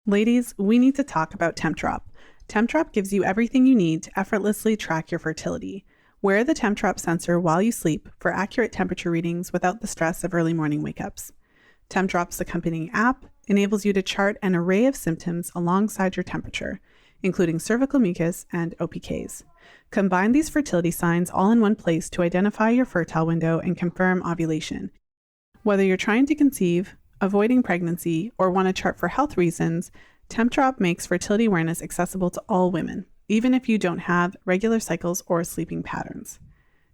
Ladies, we need to talk about TempDrop. TempDrop gives you everything you need to effortlessly track your fertility. Wear the TempDrop sensor while you sleep for accurate temperature readings without the stress of early morning wake-ups. TempDrop's accompanying app enables you to chart an array of symptoms alongside your temperature, including cervical mucus and OPKs. Combine these fertility signs all in one place to identify your fertile window and confirm ovulation. Whether you're trying to conceive, avoiding pregnancy, or want to chart for health reasons, TempDrop makes fertility awareness accessible to all women, even if you don't have regular cycles or sleeping patterns.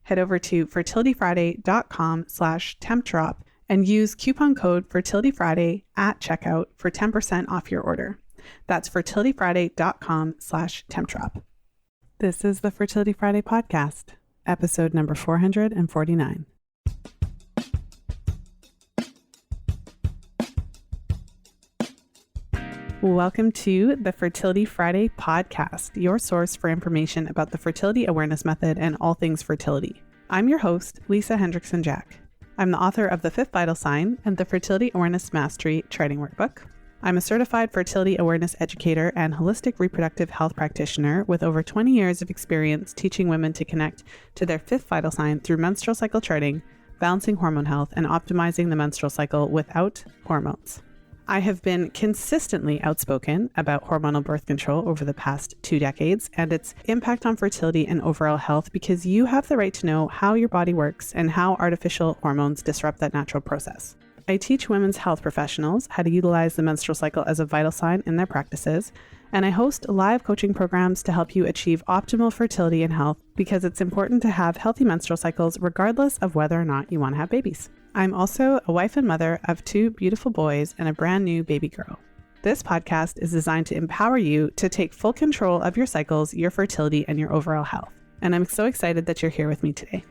Head over to fertilityfriday.com/TempDrop and use coupon code FertilityFriday at checkout for 10% off your order. That's fertilityfriday.com/TempDrop. This is the Fertility Friday podcast, episode number 449. Welcome to the Fertility Friday podcast, your source for information about the fertility awareness method and all things fertility. I'm your host, Lisa Hendrickson-Jack. I'm the author of The Fifth Vital Sign and the Fertility Awareness Mastery Charting Workbook. I'm a certified fertility awareness educator and holistic reproductive health practitioner with over 20 years of experience teaching women to connect to their fifth vital sign through menstrual cycle charting, balancing hormone health, and optimizing the menstrual cycle without hormones. I have been consistently outspoken about hormonal birth control over the past 2 decades and its impact on fertility and overall health because you have the right to know how your body works and how artificial hormones disrupt that natural process. I teach women's health professionals how to utilize the menstrual cycle as a vital sign in their practices, and I host live coaching programs to help you achieve optimal fertility and health because it's important to have healthy menstrual cycles regardless of whether or not you want to have babies. I'm also a wife and mother of 2 beautiful boys and a brand new baby girl. This podcast is designed to empower you to take full control of your cycles, your fertility, and your overall health. And I'm so excited that you're here with me today.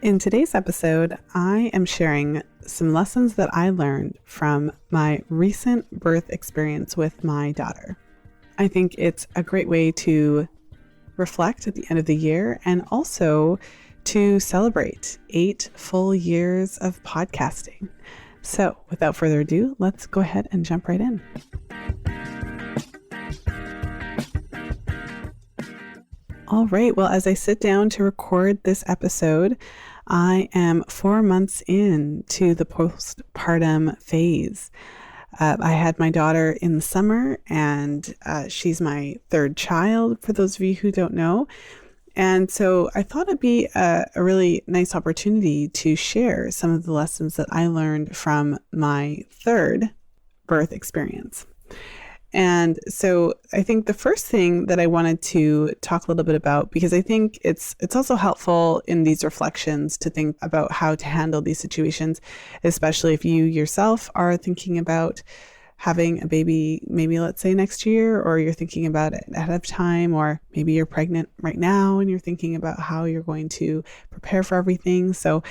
In today's episode, I am sharing some lessons that I learned from my recent birth experience with my daughter. I think it's a great way to reflect at the end of the year and also to celebrate 8 full years of podcasting. So without further ado, let's go ahead and jump right in. All right. Well, as I sit down to record this episode, I am 4 months into the postpartum phase. I had my daughter in the summer, and she's my 3rd child, for those of you who don't know. And so I thought it'd be a really nice opportunity to share some of the lessons that I learned from my 3rd birth experience. And so I think the first thing that I wanted to talk a little bit about, because I think it's also helpful in these reflections to think about how to handle these situations, especially if you yourself are thinking about having a baby, maybe let's say next year, or you're thinking about it ahead of time, or maybe you're pregnant right now and you're thinking about how you're going to prepare for everything. So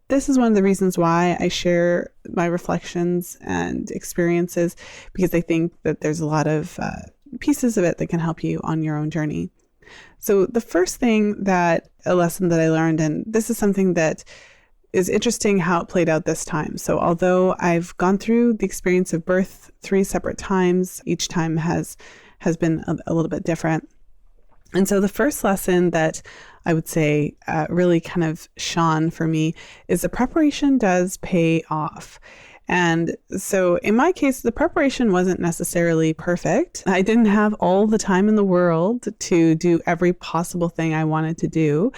this is one of the reasons why I share my reflections and experiences, because I think that there's a lot of pieces of it that can help you on your own journey. So the first thing a lesson that I learned, and this is something that is interesting how it played out this time. So although I've gone through the experience of birth 3 separate times, each time has been a little bit different. And so the first lesson that I would say really kind of shone for me is the preparation does pay off. And so in my case, the preparation wasn't necessarily perfect. I didn't have all the time in the world to do every possible thing I wanted to do.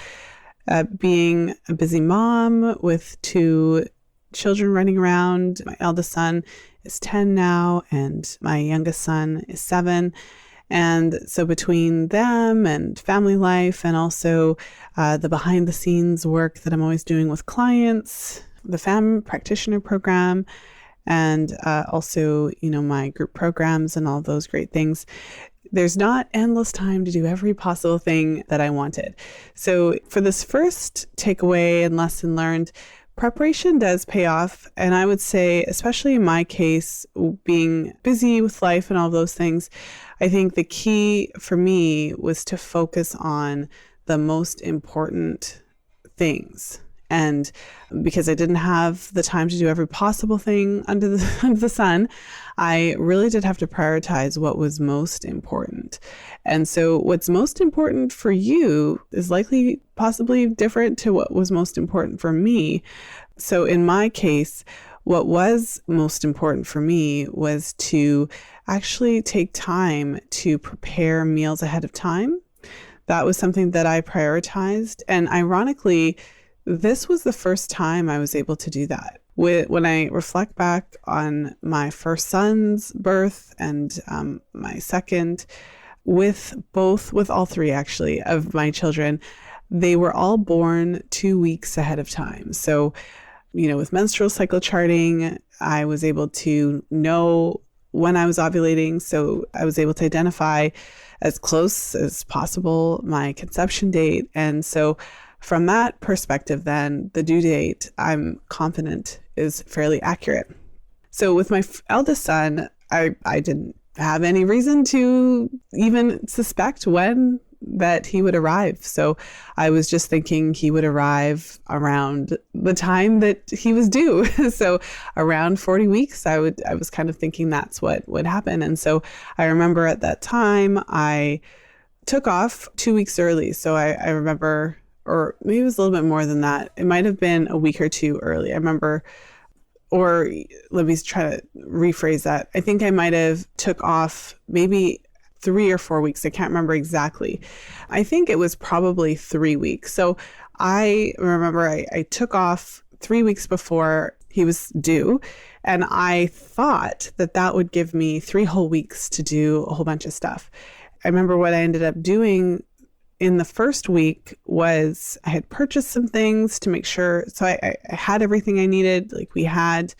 Being a busy mom with 2 children running around. My eldest son is 10 now, and my youngest son is 7. And so between them and family life, and also the behind the scenes work that I'm always doing with clients, the FAM practitioner program, and also, my group programs and all those great things, there's not endless time to do every possible thing that I wanted. So for this first takeaway and lesson learned, preparation does pay off. And I would say, especially in my case, being busy with life and all those things, I think the key for me was to focus on the most important things And because I didn't have the time to do every possible thing under the sun, I really did have to prioritize what was most important. And so what's most important for you is likely possibly different to what was most important for me. So in my case, what was most important for me was to actually take time to prepare meals ahead of time. That was something that I prioritized. And ironically, this was the first time I was able to do that. When I reflect back on my first son's birth and my second, with all three actually of my children, they were all born 2 weeks ahead of time. So, with menstrual cycle charting, I was able to know when I was ovulating. So I was able to identify as close as possible my conception date. And so from that perspective, then the due date, I'm confident, is fairly accurate. So with my eldest son, I didn't have any reason to even suspect when that he would arrive. So I was just thinking he would arrive around the time that he was due. So around 40 weeks, I was kind of thinking that's what would happen. And so I remember at that time, I took off 2 weeks early. So I remember, or maybe it was a little bit more than that. It might have been a week or two early. I remember, or let me try to rephrase that. I think I might have took off maybe 3 or 4 weeks. I can't remember exactly. I think it was probably 3 weeks. So I remember I took off 3 weeks before he was due. And I thought that would give me 3 whole weeks to do a whole bunch of stuff. I remember what I ended up doing in the first week was I had purchased some things to make sure. So I had everything I needed. Like we had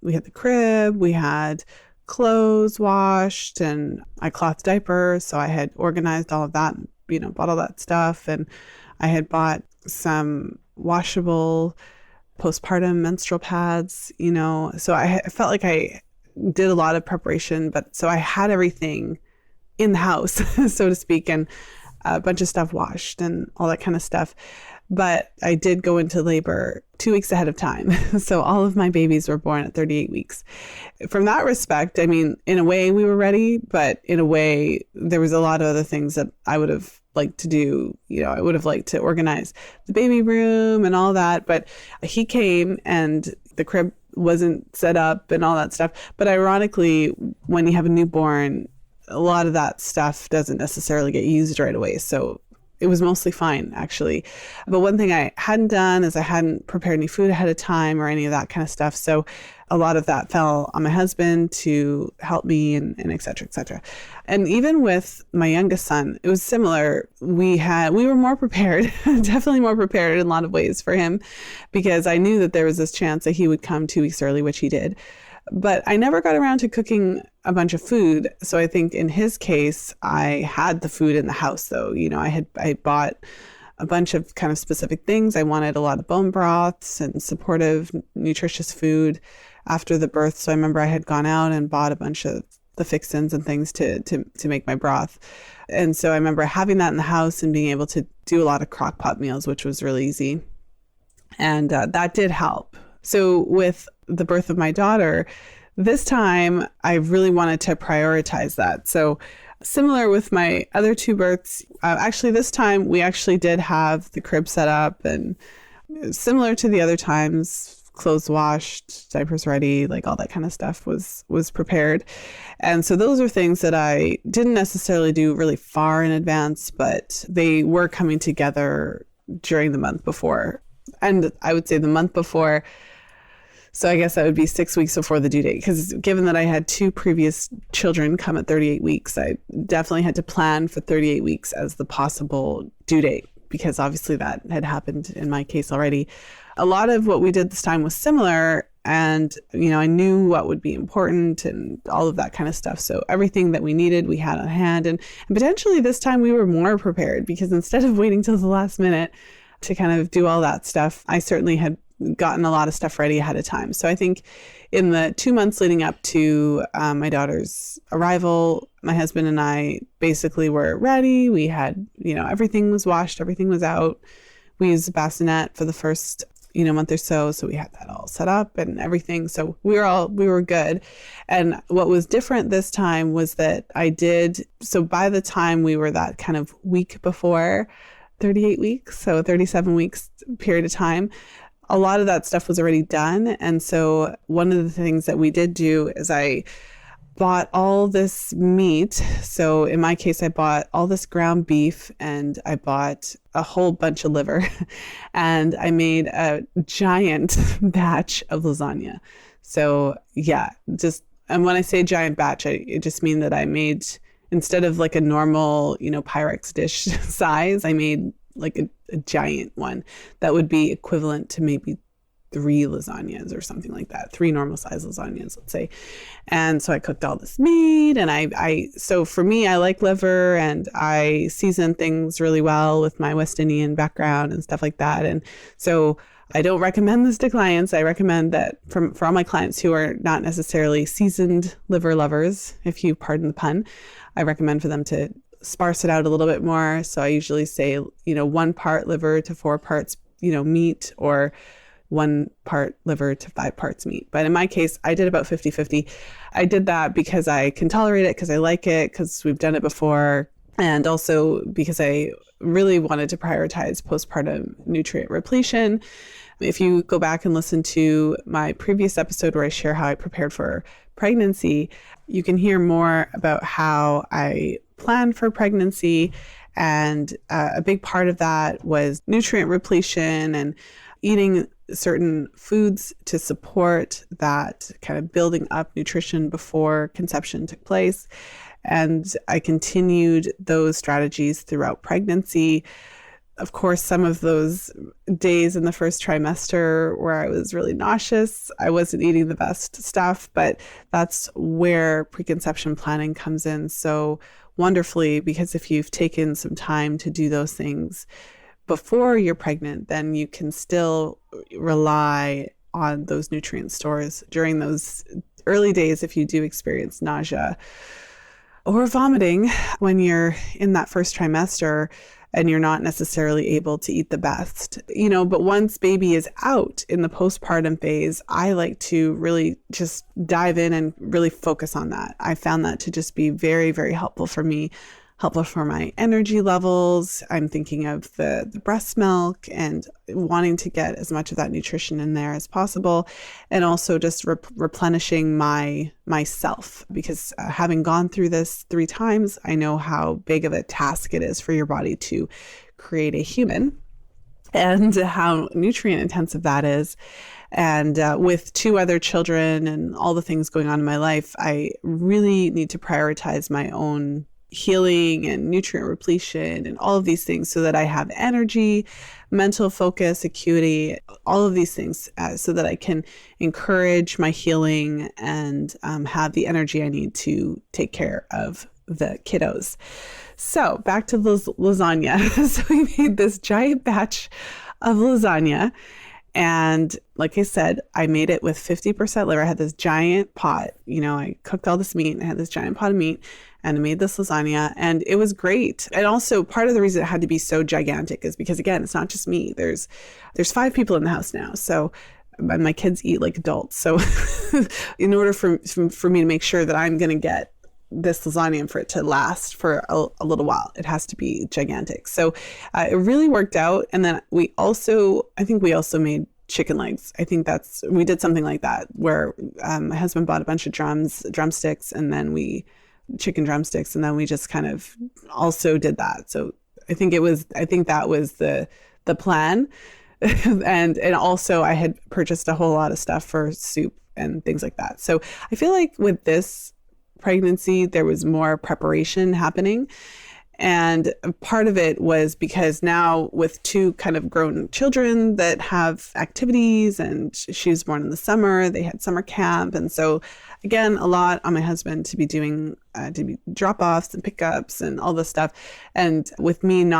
the crib, we had clothes washed, and I clothed diapers. So I had organized all of that, bought all that stuff. And I had bought some washable postpartum menstrual pads, so I felt like I did a lot of preparation, so I had everything in the house, so to speak, and a bunch of stuff washed and all that kind of stuff. But I did go into labor 2 weeks ahead of time. So all of my babies were born at 38 weeks. From that respect, I mean, in a way we were ready, but in a way there was a lot of other things that I would have liked to do. I would have liked to organize the baby room and all that. But he came and the crib wasn't set up and all that stuff. But ironically, when you have a newborn, a lot of that stuff doesn't necessarily get used right away. So it was mostly fine, actually. But one thing I hadn't done is I hadn't prepared any food ahead of time or any of that kind of stuff. So a lot of that fell on my husband to help me and et cetera, et cetera. And even with my youngest son, it was similar. We were more prepared, definitely more prepared in a lot of ways for him, because I knew that there was this chance that he would come 2 weeks early, which he did. But I never got around to cooking a bunch of food. So I think in his case, I had the food in the house, though. I bought a bunch of kind of specific things. I wanted a lot of bone broths and supportive, nutritious food after the birth. So I remember I had gone out and bought a bunch of the fixins and things to make my broth. And so I remember having that in the house and being able to do a lot of crock pot meals, which was really easy. And that did help. So with the birth of my daughter, this time I really wanted to prioritize that. So similar with my other 2 births, actually this time we actually did have the crib set up, and similar to the other times, clothes washed, diapers ready, like all that kind of stuff was prepared. And so those are things that I didn't necessarily do really far in advance, but they were coming together during the month before. And I would say the month before, so I guess that would be 6 weeks before the due date, because given that I had 2 previous children come at 38 weeks, I definitely had to plan for 38 weeks as the possible due date, because obviously that had happened in my case already. A lot of what we did this time was similar, and I knew what would be important and all of that kind of stuff. So everything that we needed, we had on hand, and potentially this time we were more prepared, because instead of waiting till the last minute to kind of do all that stuff, I certainly had gotten a lot of stuff ready ahead of time. So I think in the 2 months leading up to my daughter's arrival, my husband and I basically were ready. We had, everything was washed, everything was out. We used a bassinet for the first month or so. So we had that all set up and everything. So we were good. And what was different this time was that so by the time we were that kind of week before 38 weeks, so 37 weeks period of time, a lot of that stuff was already done. And so one of the things that we did do is I bought all this meat. So in my case, I bought all this ground beef and I bought a whole bunch of liver and I made a giant batch of lasagna. So yeah, and when I say giant batch, I just mean that I made, instead of like a normal, Pyrex dish size, I made like a giant one that would be equivalent to maybe 3 lasagnas or something like that, 3 normal size lasagnas, let's say. And so I cooked all this meat and so for me, I like liver and I season things really well with my West Indian background and stuff like that. And so I don't recommend this to clients. I recommend that for all my clients who are not necessarily seasoned liver lovers, if you pardon the pun, I recommend for them to sparse it out a little bit more. So I usually say, 1 part liver to 4 parts, meat, or 1 part liver to 5 parts meat. But in my case, I did about 50-50. I did that because I can tolerate it, because I like it, because we've done it before. And also because I really wanted to prioritize postpartum nutrient repletion. If you go back and listen to my previous episode where I share how I prepared for pregnancy, you can hear more about how I planned for pregnancy. And a big part of that was nutrient repletion and eating certain foods to support that kind of building up nutrition before conception took place. And I continued those strategies throughout pregnancy. Of course, some of those days in the first trimester where I was really nauseous, I wasn't eating the best stuff, but that's where preconception planning comes in so wonderfully, because if you've taken some time to do those things before you're pregnant, then you can still rely on those nutrient stores during those early days if you do experience nausea or vomiting when you're in that first trimester and you're not necessarily able to eat the best. But once baby is out in the postpartum phase, I like to really just dive in and really focus on that. I found that to just be very, very helpful for me, helpful for my energy levels. I'm thinking of the breast milk and wanting to get as much of that nutrition in there as possible. And also just replenishing myself, because having gone through this 3 times, I know how big of a task it is for your body to create a human and how nutrient intensive that is. And with 2 other children and all the things going on in my life, I really need to prioritize my own healing and nutrient repletion and all of these things so that I have energy, mental focus, acuity, all of these things so that I can encourage my healing and have the energy I need to take care of the kiddos. So back to the lasagna. So we made this giant batch of lasagna. And like I said, I made it with 50% liver. I had this giant pot, I cooked all this meat and I had this giant pot of meat and I made this lasagna and it was great. And also part of the reason it had to be so gigantic is because, again, it's not just me. There's 5 people in the house now. So my kids eat like adults. So in order for me to make sure that I'm going to get this lasagna and for it to last for a little while, it has to be gigantic. So it really worked out. And then I think we also made chicken legs. I think we did something like that where my husband bought a bunch of drumsticks and then chicken drumsticks. And then we just kind of also did that. So I think that was the plan. and also I had purchased a whole lot of stuff for soup and things like that. So I feel like with this pregnancy, there was more preparation happening. And part of it was because now with 2 kind of grown children that have activities, and she was born in the summer, they had summer camp. And so again, a lot on my husband to be doing drop-offs and pickups and all this stuff. And with me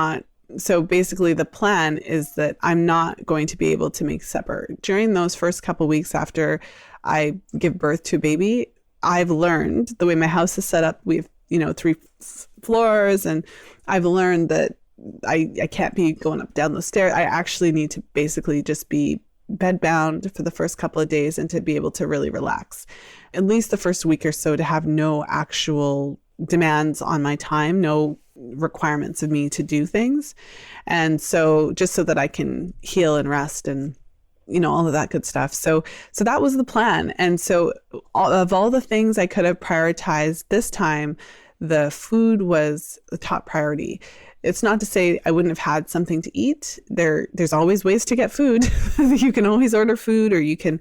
so basically the plan is that I'm not going to be able to make supper. During those first couple weeks after I give birth to a baby, I've learned the way my house is set up. We have, 3 floors, and I've learned that I can't be going up down the stairs. I actually need to basically just be bedbound for the first couple of days and to be able to really relax. At least the first week or so, to have no actual demands on my time, no requirements of me to do things. And so just so that I can heal and rest and, all of that good stuff. So that was the plan. And so of all the things I could have prioritized this time, the food was the top priority. It's not to say I wouldn't have had something to eat. There's always ways to get food. You can always order food, or you can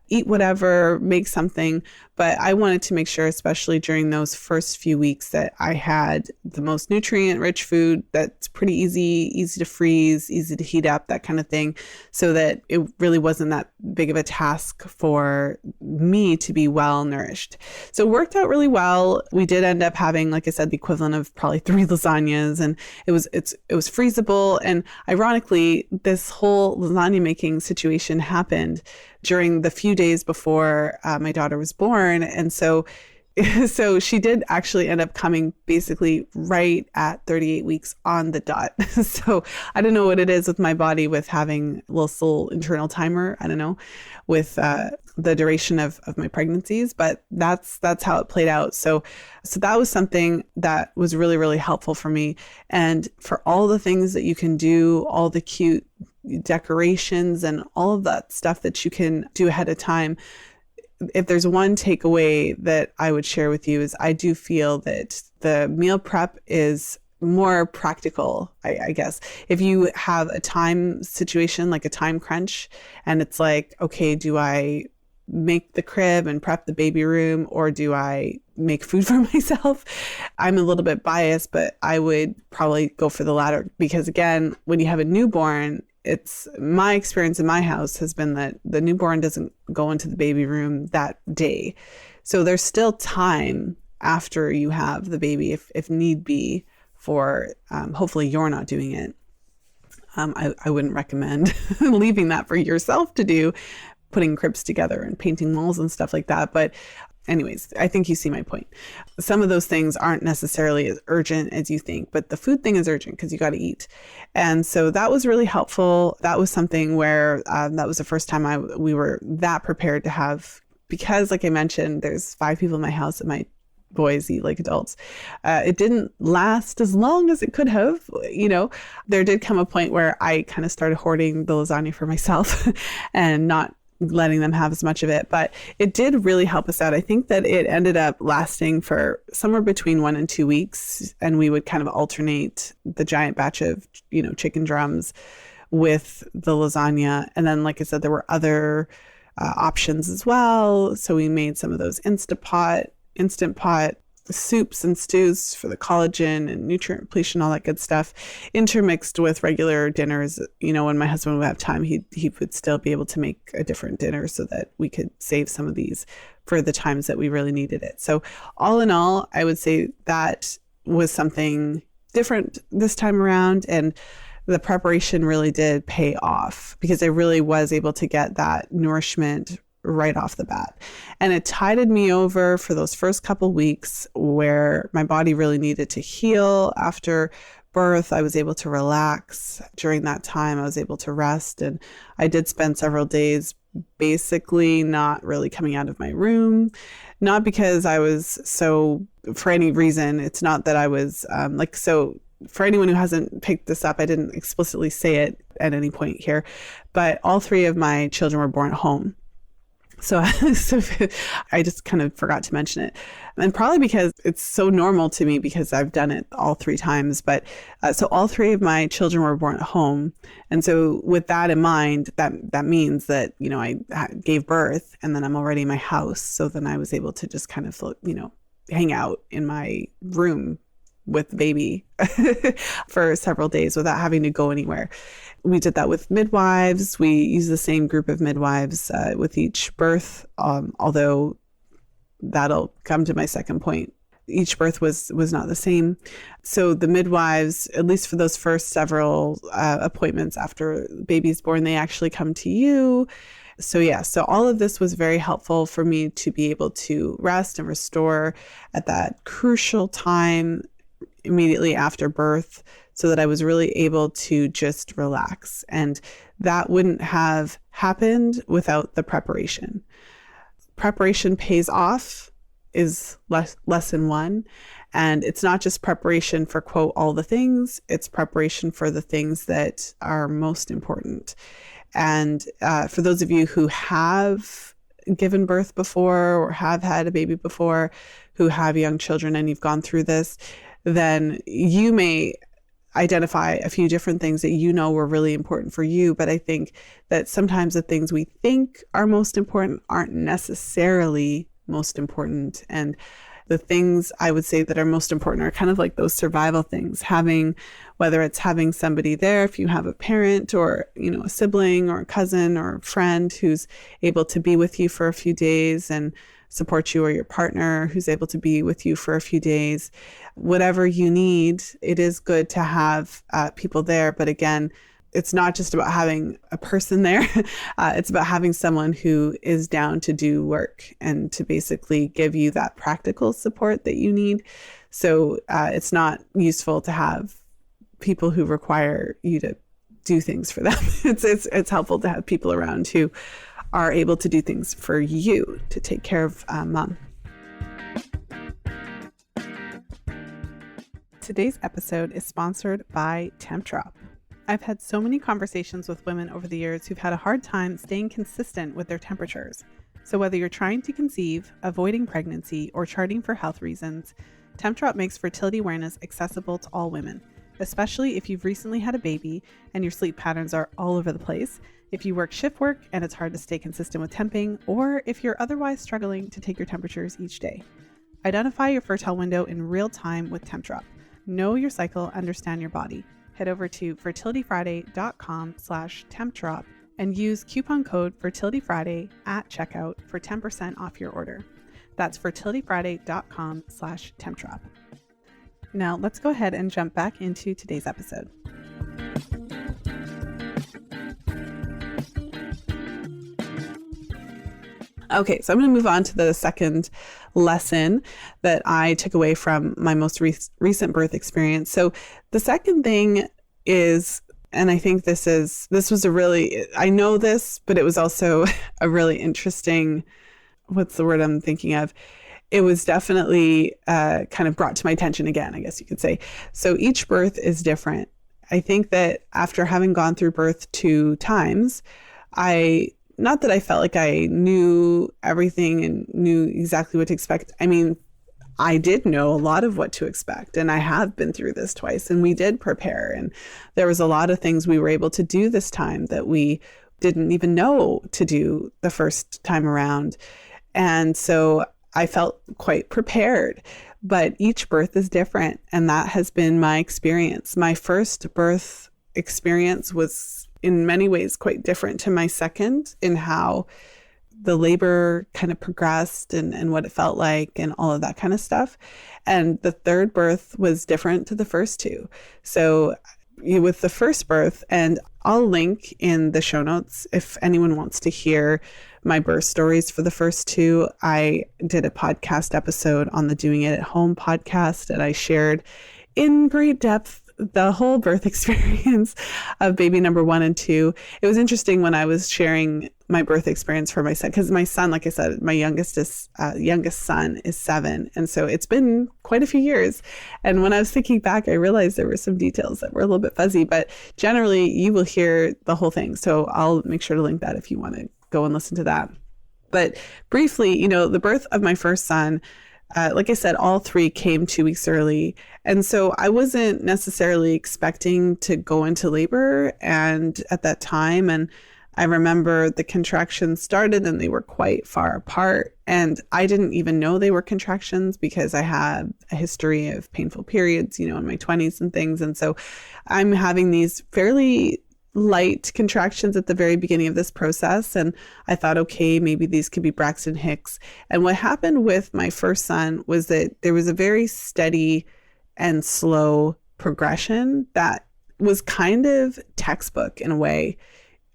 eat whatever, make something. But I wanted to make sure, especially during those first few weeks, that I had the most nutrient-rich food that's pretty easy to freeze, easy to heat up, that kind of thing, so that it really wasn't that big of a task for me to be well nourished. So it worked out really well. We did end up having, like I said, the equivalent of probably 3 lasagnas, and it was freezable. And ironically, this whole lasagna making situation happened during the few days before my daughter was born. And so she did actually end up coming basically right at 38 weeks on the dot. So I don't know what it is with my body with having a little internal timer. I don't know, with the duration of my pregnancies, but that's how it played out. So that was something that was really, really helpful for me. And for all the things that you can do, all the cute decorations and all of that stuff that you can do ahead of time, if there's one takeaway that I would share with you, is I do feel that the meal prep is more practical, I guess. If you have a time situation, like a time crunch, and it's like, okay, do I make the crib and prep the baby room, or do I make food for myself? I'm a little bit biased, but I would probably go for the latter, because again, when you have a newborn, it's my experience in my house has been that the newborn doesn't go into the baby room that day. So there's still time after you have the baby, if need be, for hopefully you're not doing it. I wouldn't recommend leaving that for yourself to do, putting cribs together and painting walls and stuff like that. But anyways, I think you see my point. Some of those things aren't necessarily as urgent as you think, but the food thing is urgent because you got to eat. And so that was really helpful. That was something where that was the first time we were that prepared to have, because like I mentioned, there's 5 people in my house and my boys eat like adults. It didn't last as long as it could have. There did come a point where I kind of started hoarding the lasagna for myself and not letting them have as much of it, but it did really help us out. I think that it ended up lasting for somewhere between 1 and 2 weeks, and we would kind of alternate the giant batch of, chicken drums with the lasagna. And then, like I said, there were other options as well. So we made some of those instant pot soups and stews for the collagen and nutrient repletion, all that good stuff, intermixed with regular dinners. When my husband would have time, he would still be able to make a different dinner so that we could save some of these for the times that we really needed it. So all in all, I would say that was something different this time around. And the preparation really did pay off, because I really was able to get that nourishment right off the bat. And it tided me over for those first couple weeks where my body really needed to heal after birth. I was able to relax during that time. I was able to rest. And I did spend several days basically not really coming out of my room, not because I was for any reason. It's not that I was for anyone who hasn't picked this up, I didn't explicitly say it at any point here, but all 3 of my children were born at home. So I just kind of forgot to mention it. And probably because it's so normal to me, because I've done it all 3 times. But so all 3 of my children were born at home. And so with that in mind, that means that, I gave birth and then I'm already in my house. So then I was able to just kind of, hang out in my room with the baby for several days without having to go anywhere. We did that with midwives. We used the same group of midwives with each birth, although that'll come to my second point. Each birth was not the same. So the midwives, at least for those first several appointments after the baby's born, they actually come to you. So all of this was very helpful for me to be able to rest and restore at that crucial time immediately after birth, so that I was really able to just relax. And that wouldn't have happened without the preparation. Preparation pays off is lesson one. And it's not just preparation for, quote, all the things, it's preparation for the things that are most important. And for those of you who have given birth before or have had a baby before, who have young children and you've gone through this, then you may identify a few different things that you know were really important for you. But I think that sometimes the things we think are most important aren't necessarily most important. And the things I would say that are most important are kind of like those survival things, whether it's having somebody there, if you have a parent or, a sibling or a cousin or a friend who's able to be with you for a few days and support you, or your partner who's able to be with you for a few days. Whatever you need, it is good to have people there. But again, it's not just about having a person there. It's about having someone who is down to do work and to basically give you that practical support that you need. So it's not useful to have people who require you to do things for them. It's helpful to have people around who are able to do things for you to take care of mom. Today's episode is sponsored by Tempdrop. I've had so many conversations with women over the years who've had a hard time staying consistent with their temperatures. So whether you're trying to conceive, avoiding pregnancy, or charting for health reasons, Tempdrop makes fertility awareness accessible to all women, especially if you've recently had a baby and your sleep patterns are all over the place, if you work shift work and it's hard to stay consistent with temping, or if you're otherwise struggling to take your temperatures each day. Identify your fertile window in real time with Tempdrop. Know your cycle, understand your body. Head over to fertilityfriday.com/tempdrop and use coupon code FertilityFriday at checkout for 10% off your order. That's fertilityfriday.com/tempdrop. Now let's go ahead and jump back into today's episode. Okay, so I'm going to move on to the second lesson that I took away from my most recent birth experience. So the second thing is, and I think this was I know this, but it was also a really interesting, what's the word I'm thinking of? It was definitely kind of brought to my attention again, I guess you could say. So each birth is different. I think that after having gone through birth 2 times, not that I felt like I knew everything and knew exactly what to expect. I mean, I did know a lot of what to expect, and I have been through this twice, and we did prepare, and there was a lot of things we were able to do this time that we didn't even know to do the first time around. And so I felt quite prepared, but each birth is different, and that has been my experience. My first birth experience was in many ways quite different to my second in how the labor kind of progressed and what it felt like and all of that kind of stuff. And the third birth was different to the first 2. So with the first birth, and I'll link in the show notes if anyone wants to hear my birth stories for the first 2. I did a podcast episode on the Doing It at Home podcast, and I shared in great depth the whole birth experience of baby number 1 and 2. It was interesting when I was sharing my birth experience for my son, because my son, like I said, my youngest son is 7. And so it's been quite a few years. And when I was thinking back, I realized there were some details that were a little bit fuzzy, but generally you will hear the whole thing. So I'll make sure to link that if you want to go and listen to that. But briefly, the birth of my first son, like I said, all 3 came 2 weeks early. And so I wasn't necessarily expecting to go into labor and at that time. And I remember the contractions started and they were quite far apart. And I didn't even know they were contractions because I had a history of painful periods, in my 20s and things. And so I'm having these fairly light contractions at the very beginning of this process. And I thought, okay, maybe these could be Braxton Hicks. And what happened with my first son was that there was a very steady and slow progression that was kind of textbook in a way.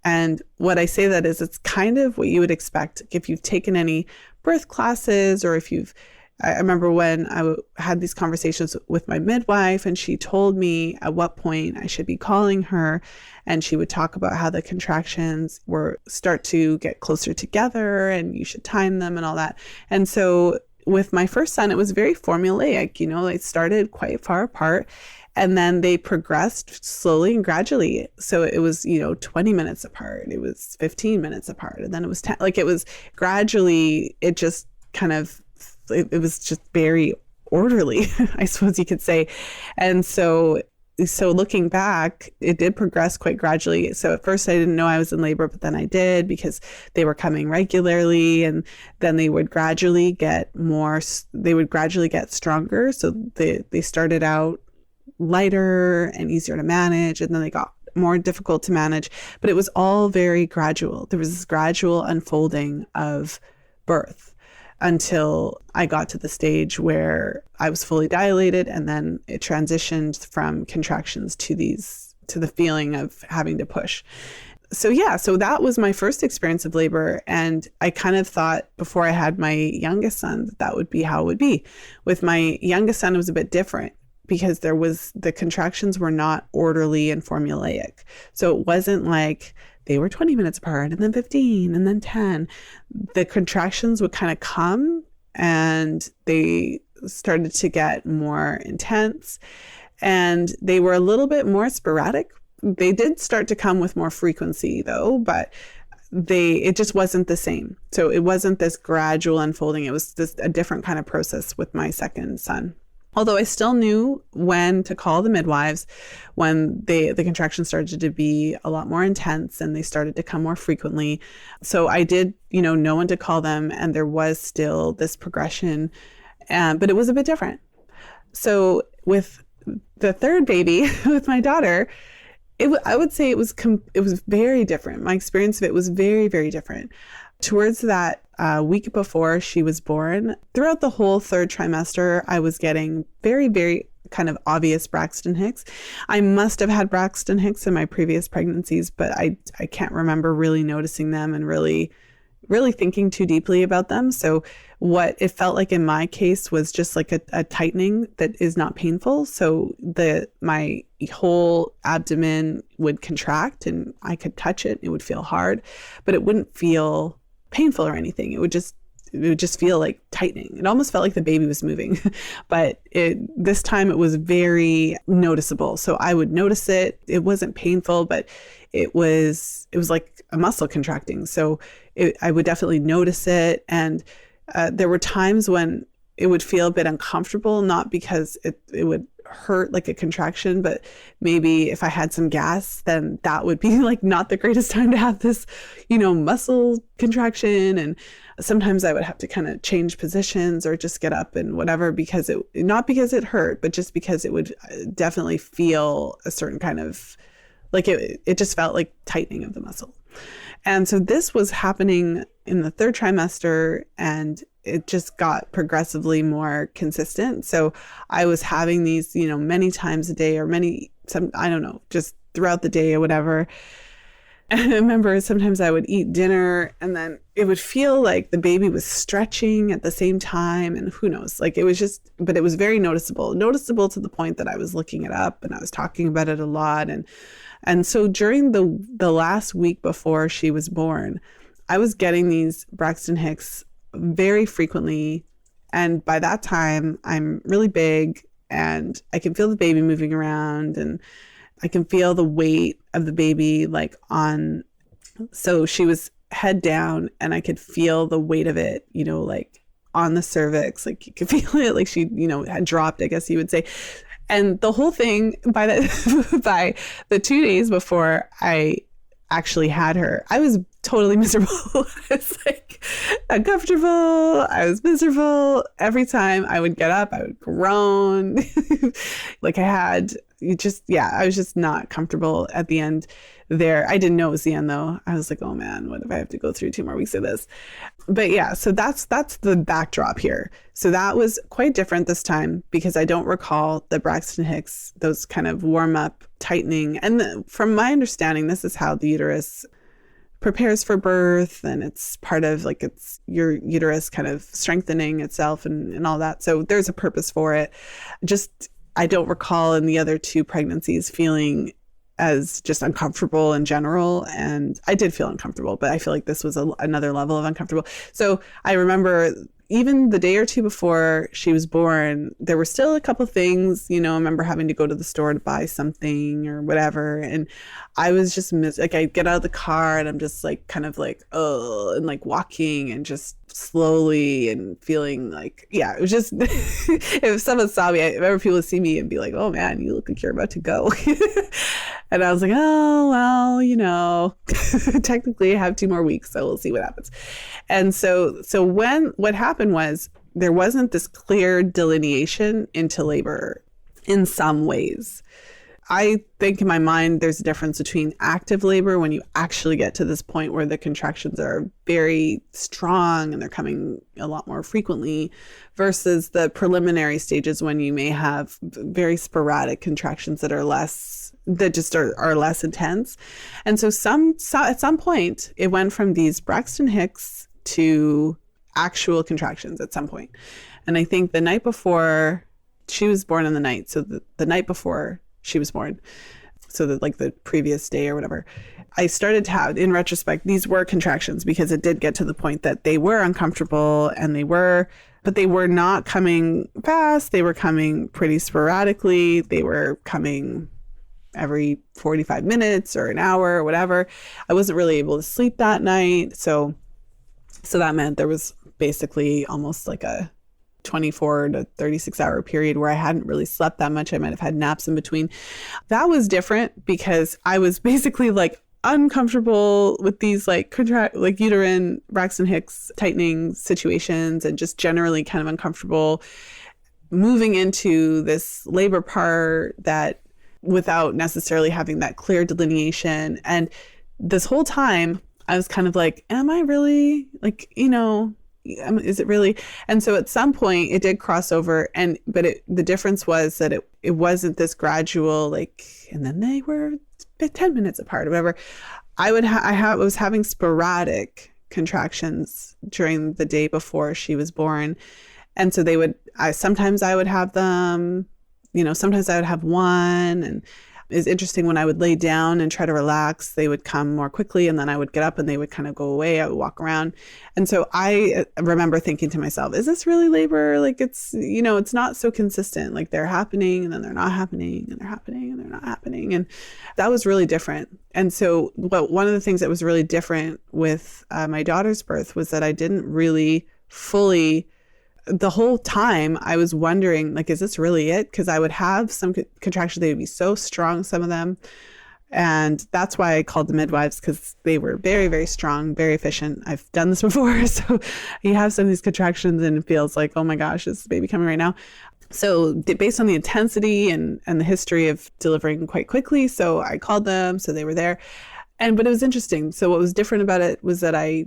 And what I say that is, it's kind of what you would expect if you've taken any birth classes or if you've I remember when I had these conversations with my midwife, and she told me at what point I should be calling her, and she would talk about how the contractions were start to get closer together and you should time them and all that. And so with my first son, it was very formulaic. They started quite far apart, and then they progressed slowly and gradually. So it was, 20 minutes apart. It was 15 minutes apart. And then it was 10, like it was gradually, it just kind of, it was just very orderly, I suppose you could say. And so looking back, it did progress quite gradually. So at first I didn't know I was in labor, but then I did, because they were coming regularly, and then they would gradually get stronger. So they started out lighter and easier to manage, and then they got more difficult to manage, but it was all very gradual. There was this gradual unfolding of birth until I got to the stage where I was fully dilated, and then it transitioned from contractions to the feeling of having to push. So that was my first experience of labor. And I kind of thought before I had my youngest son that would be how it would be. With my youngest son, it was a bit different, because the contractions were not orderly and formulaic. So it wasn't like they were 20 minutes apart and then 15 and then 10. The contractions would kind of come, and they started to get more intense, and they were a little bit more sporadic. They did start to come with more frequency though, but it just wasn't the same. So it wasn't this gradual unfolding. It was just a different kind of process with my second son. Although I still knew when to call the midwives when the contractions started to be a lot more intense and they started to come more frequently. So I did, know when to call them, and there was still this progression, but it was a bit different. So with the third baby, with my daughter, I would say it was very different. My experience of it was very, very different. Towards that week before she was born, throughout the whole third trimester, I was getting very, very kind of obvious Braxton Hicks. I must have had Braxton Hicks in my previous pregnancies, but I can't remember really noticing them and really thinking too deeply about them. So what it felt like in my case was just like a tightening that is not painful. So my whole abdomen would contract, and I could touch it. It would feel hard, but it wouldn't feel painful or anything. It would just feel like tightening. It almost felt like the baby was moving, but this time it was very noticeable. So I would notice it. It wasn't painful, but it was like a muscle contracting. So I would definitely notice it. And there were times when it would feel a bit uncomfortable, not because it would hurt like a contraction, but maybe if I had some gas, then that would be like not the greatest time to have this, muscle contraction. And sometimes I would have to kind of change positions or just get up and whatever, not because it hurt, but just because it would definitely feel a certain kind of, like it just felt like tightening of the muscle. And so this was happening in the third trimester, and it just got progressively more consistent. So I was having these, many times a day, or I don't know, just throughout the day or whatever. And I remember sometimes I would eat dinner, and then it would feel like the baby was stretching at the same time, and who knows, like but it was very noticeable to the point that I was looking it up and I was talking about it a lot. And so during the last week before she was born, I was getting these Braxton Hicks very frequently. And by that time, I'm really big, and I can feel the baby moving around, and I can feel the weight of the baby so she was head down, and I could feel the weight of it, like on the cervix, like you could feel it, like she, had dropped, I guess you would say. And the whole thing by the 2 days before I actually had her, I was totally miserable. I was like uncomfortable. I was miserable. Every time I would get up, I would groan. Like I was just not comfortable at the end there. I didn't know it was the end though. I was like, oh man, what if I have to go through 2 more weeks of this? But yeah, so that's the backdrop here. So that was quite different this time, because I don't recall the Braxton Hicks, those kind of warm up tightening. And from my understanding, this is how the uterus prepares for birth, and it's part of like it's your uterus kind of strengthening itself and all that. So there's a purpose for it. Just, I don't recall in the other 2 pregnancies feeling as just uncomfortable in general. And I did feel uncomfortable, but I feel like this was another level of uncomfortable. So I remember even the day or 2 before she was born, there were still a couple things, I remember having to go to the store to buy something or whatever. And I was just like, I get out of the car and I'm just like, kind of like, oh, and like walking and just slowly and feeling like, yeah, it was just, if someone saw me, I remember people would see me and be like, oh man, you look like you're about to go. And I was like, oh, well, technically I have 2 more weeks, so we'll see what happens. And so what happened was there wasn't this clear delineation into labor in some ways. I think in my mind, there's a difference between active labor when you actually get to this point where the contractions are very strong and they're coming a lot more frequently versus the preliminary stages when you may have very sporadic contractions that are less intense. And so at some point, it went from these Braxton Hicks to actual contractions at some point. And I think the night before she was born in the night, so the night before she was born, so that like the previous day or whatever, I started to have, in retrospect, these were contractions because it did get to the point that they were uncomfortable but they were not coming fast. They were coming pretty sporadically. They were coming every 45 minutes or an hour or whatever. I wasn't really able to sleep that night. So that meant there was basically almost like a 24 to 36 hour period where I hadn't really slept that much. I might have had naps in between. That was different because I was basically like uncomfortable with these like uterine Braxton Hicks tightening situations and just generally kind of uncomfortable moving into this labor part that without necessarily having that clear delineation. And this whole time I was kind of like, am I really like, is it really? And so at some point it did cross over, but the difference was that it wasn't this gradual, like, and then they were 10 minutes apart or whatever. I was having sporadic contractions during the day before she was born. And so sometimes I would have them, sometimes I would have one. And it's interesting, when I would lay down and try to relax, they would come more quickly, and then I would get up and they would kind of go away. I would walk around. And so I remember thinking to myself, is this really labor? Like it's not so consistent. Like they're happening and then they're not happening and they're happening and they're not happening. And that was really different. And so one of the things that was really different with my daughter's birth was that I didn't really fully, the whole time I was wondering, like, is this really it? Because I would have some contractions, they would be so strong, some of them. And that's why I called the midwives, because they were very, very strong, very efficient. I've done this before. So you have some of these contractions and it feels like, oh my gosh, is the baby coming right now? So based on the intensity and the history of delivering quite quickly, so I called them, so they were there. But it was interesting. So what was different about it was that I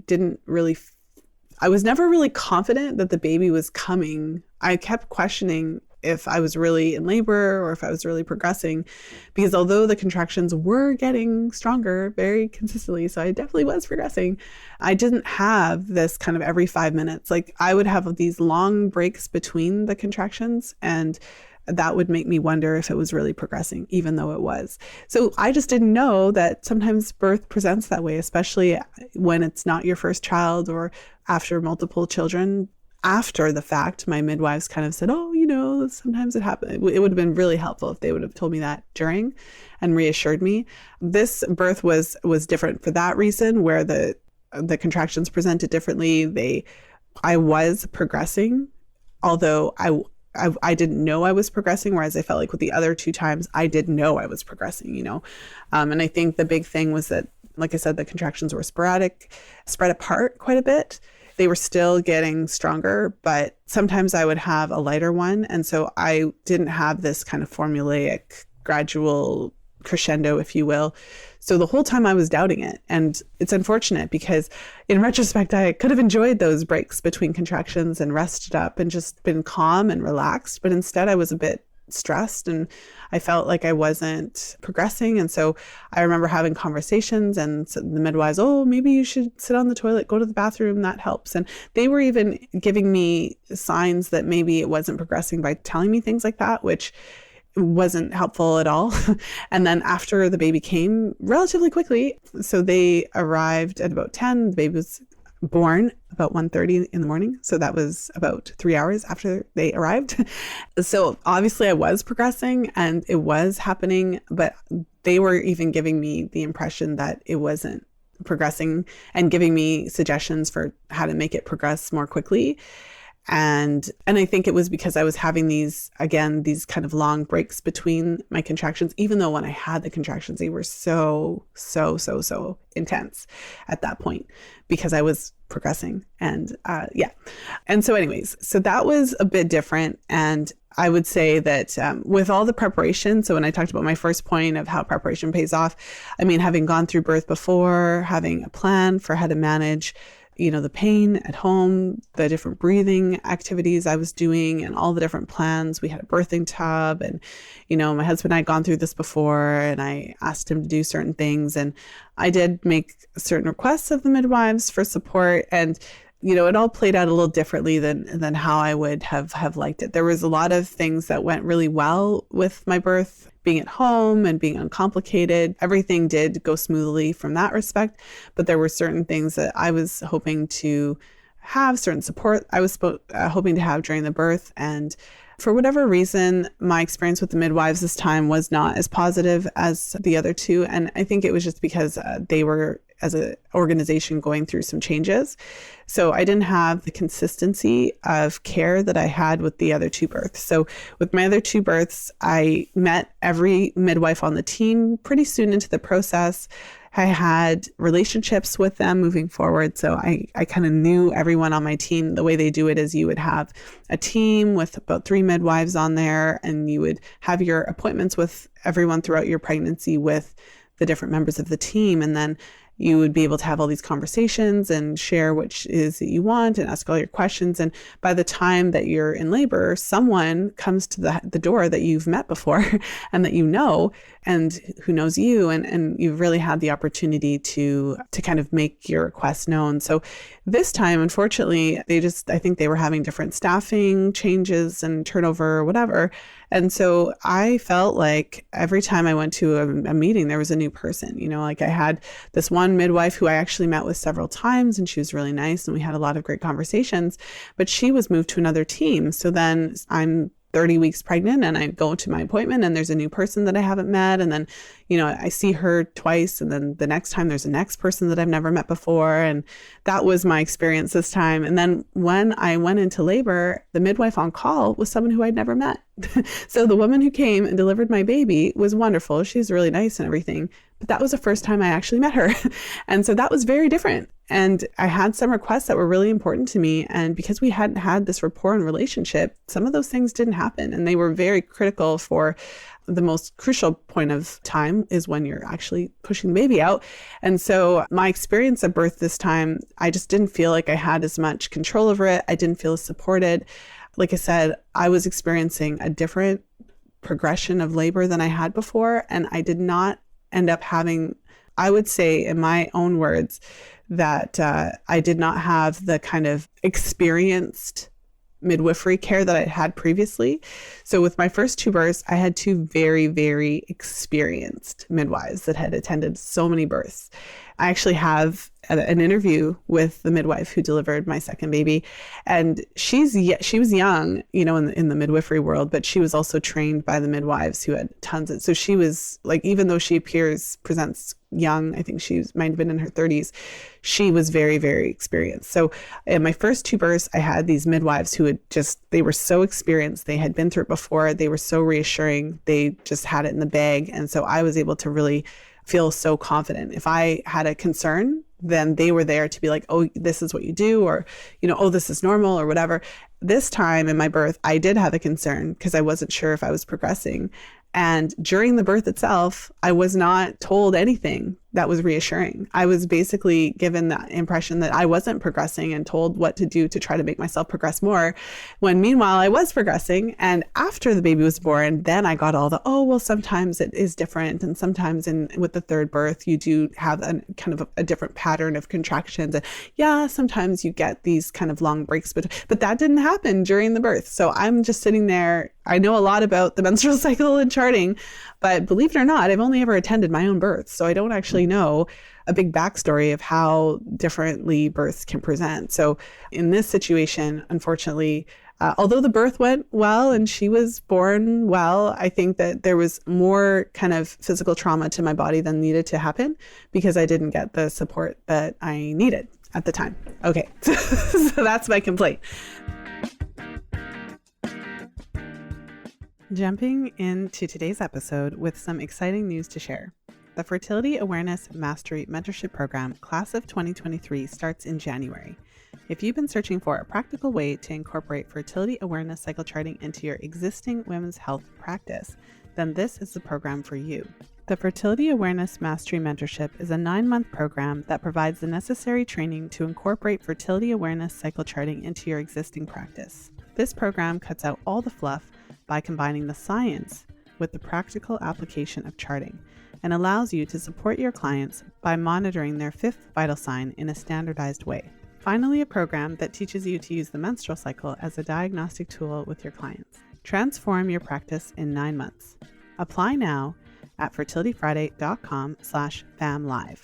was never really confident that the baby was coming. I kept questioning if I was really in labor or if I was really progressing, because although the contractions were getting stronger very consistently, so I definitely was progressing, I didn't have this kind of every 5 minutes. Like I would have these long breaks between the contractions, and that would make me wonder if it was really progressing, even though it was. So I just didn't know that sometimes birth presents that way, especially when it's not your first child or after multiple children. After the fact, my midwives kind of said, oh, sometimes it happens. It would have been really helpful if they would have told me that during and reassured me. This birth was different for that reason, where the contractions presented differently. I was progressing, although I didn't know I was progressing, whereas I felt like with the other 2 times, I did know I was progressing, And I think the big thing was that, like I said, the contractions were sporadic, spread apart quite a bit. They were still getting stronger, but sometimes I would have a lighter one. And so I didn't have this kind of formulaic, gradual crescendo, if you will. So the whole time I was doubting it. And it's unfortunate because in retrospect, I could have enjoyed those breaks between contractions and rested up and just been calm and relaxed. But instead I was a bit stressed and I felt like I wasn't progressing. And so I remember having conversations and so the midwives, oh, maybe you should sit on the toilet, go to the bathroom, that helps. And they were even giving me signs that maybe it wasn't progressing by telling me things like that, which wasn't helpful at all. And then after the baby came relatively quickly, so they arrived at about 10, the baby was born about 1:30 in the morning. So that was about 3 hours after they arrived. So obviously I was progressing and it was happening, but they were even giving me the impression that it wasn't progressing and giving me suggestions for how to make it progress more quickly. And I think it was because I was having these kind of long breaks between my contractions, even though when I had the contractions, they were so intense at that point because I was progressing. And And so anyways, so that was a bit different. And I would say that with all the preparation, so when I talked about my first point of how preparation pays off, I mean, having gone through birth before, having a plan for how to manage the pain at home, the different breathing activities I was doing and all the different plans. We had a birthing tub and, my husband and I had gone through this before and I asked him to do certain things. And I did make certain requests of the midwives for support. And it all played out a little differently than how I would have liked it. There was a lot of things that went really well with my birth, being at home and being uncomplicated. Everything did go smoothly from that respect, but there were certain things that I was hoping to have, certain support I was hoping to have during the birth. And for whatever reason, my experience with the midwives this time was not as positive as the other two. And I think it was just because they were, as an organization, going through some changes. So I didn't have the consistency of care that I had with the other two births. So with my other two births, I met every midwife on the team pretty soon into the process. I had relationships with them moving forward. So I kind of knew everyone on my team. The way they do it is you would have a team with about 3 midwives on there, and you would have your appointments with everyone throughout your pregnancy with the different members of the team. And then you would be able to have all these conversations and share which is that you want and ask all your questions. And by the time that you're in labor, someone comes to the door that you've met before and that and who knows you. And you've really had the opportunity to kind of make your request known. So this time, unfortunately, I think they were having different staffing changes and turnover or whatever. And so I felt like every time I went to a meeting, there was a new person. Like I had this one midwife who I actually met with several times, and she was really nice, and we had a lot of great conversations, but she was moved to another team. So then I'm 30 weeks pregnant and I go to my appointment and there's a new person that I haven't met. And then, I see her twice. And then the next time there's a next person that I've never met before. And that was my experience this time. And then when I went into labor, the midwife on call was someone who I'd never met. So the woman who came and delivered my baby was wonderful. She's really nice and everything. But that was the first time I actually met her. And so that was very different. And I had some requests that were really important to me. And because we hadn't had this rapport and relationship, some of those things didn't happen. And they were very critical for the most crucial point of time is when you're actually pushing the baby out. And so my experience at birth this time, I just didn't feel like I had as much control over it. I didn't feel as supported. Like I said, I was experiencing a different progression of labor than I had before. And I did not end up having, I would say in my own words, that I did not have the kind of experienced midwifery care that I had previously. So with my first 2 births, I had 2 very, very experienced midwives that had attended so many births. I actually have an interview with the midwife who delivered my second baby, and she was young, in the midwifery world, but she was also trained by the midwives who had tons of. So she was like, even though she presents young, I think she might have been in her 30s, she was very, very experienced. So in my first 2 births, I had these midwives who they were so experienced. They had been through it before. They were so reassuring. They just had it in the bag. And so I was able to really feel so confident. If I had a concern, then they were there to be like, oh, this is what you do, or, oh, this is normal, or whatever. This time in my birth, I did have a concern because I wasn't sure if I was progressing. And during the birth itself, I was not told anything that was reassuring. I was basically given that impression that I wasn't progressing and told what to do to try to make myself progress more, when meanwhile I was progressing. And after the baby was born, then I got all the, oh, well, sometimes it is different. And sometimes with the third birth, you do have a kind of a different pattern of contractions. And yeah, sometimes you get these kind of long breaks, but that didn't happen during the birth. So I'm just sitting there. I know a lot about the menstrual cycle and charting, but believe it or not, I've only ever attended my own birth. So I don't actually know a big backstory of how differently births can present. So in this situation, unfortunately, although the birth went well and she was born well, I think that there was more kind of physical trauma to my body than needed to happen because I didn't get the support that I needed at the time. Okay, so that's my complaint. Jumping into today's episode with some exciting news to share. The Fertility Awareness Mastery Mentorship Program, Class of 2023, starts in January. If you've been searching for a practical way to incorporate fertility awareness cycle charting into your existing women's health practice, then this is the program for you. The Fertility Awareness Mastery Mentorship is a 9-month program that provides the necessary training to incorporate fertility awareness cycle charting into your existing practice. This program cuts out all the fluff by combining the science with the practical application of charting and allows you to support your clients by monitoring their 5th vital sign in a standardized way. Finally, a program that teaches you to use the menstrual cycle as a diagnostic tool with your clients. Transform your practice in 9 months. Apply now at fertilityfriday.com/famlive.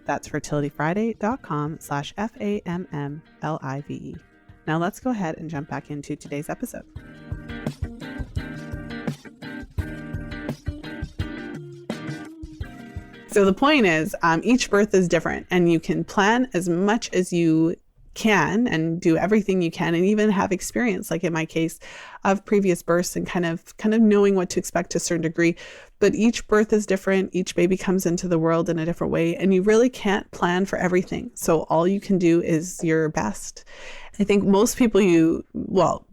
That's fertilityfriday.com/FAMMLIVE. Now let's go ahead and jump back into today's episode. So the point is, each birth is different, and you can plan as much as you can and do everything you can and even have experience, like in my case, of previous births and kind of knowing what to expect to a certain degree. But each birth is different. Each baby comes into the world in a different way, and you really can't plan for everything. So all you can do is your best. I think most people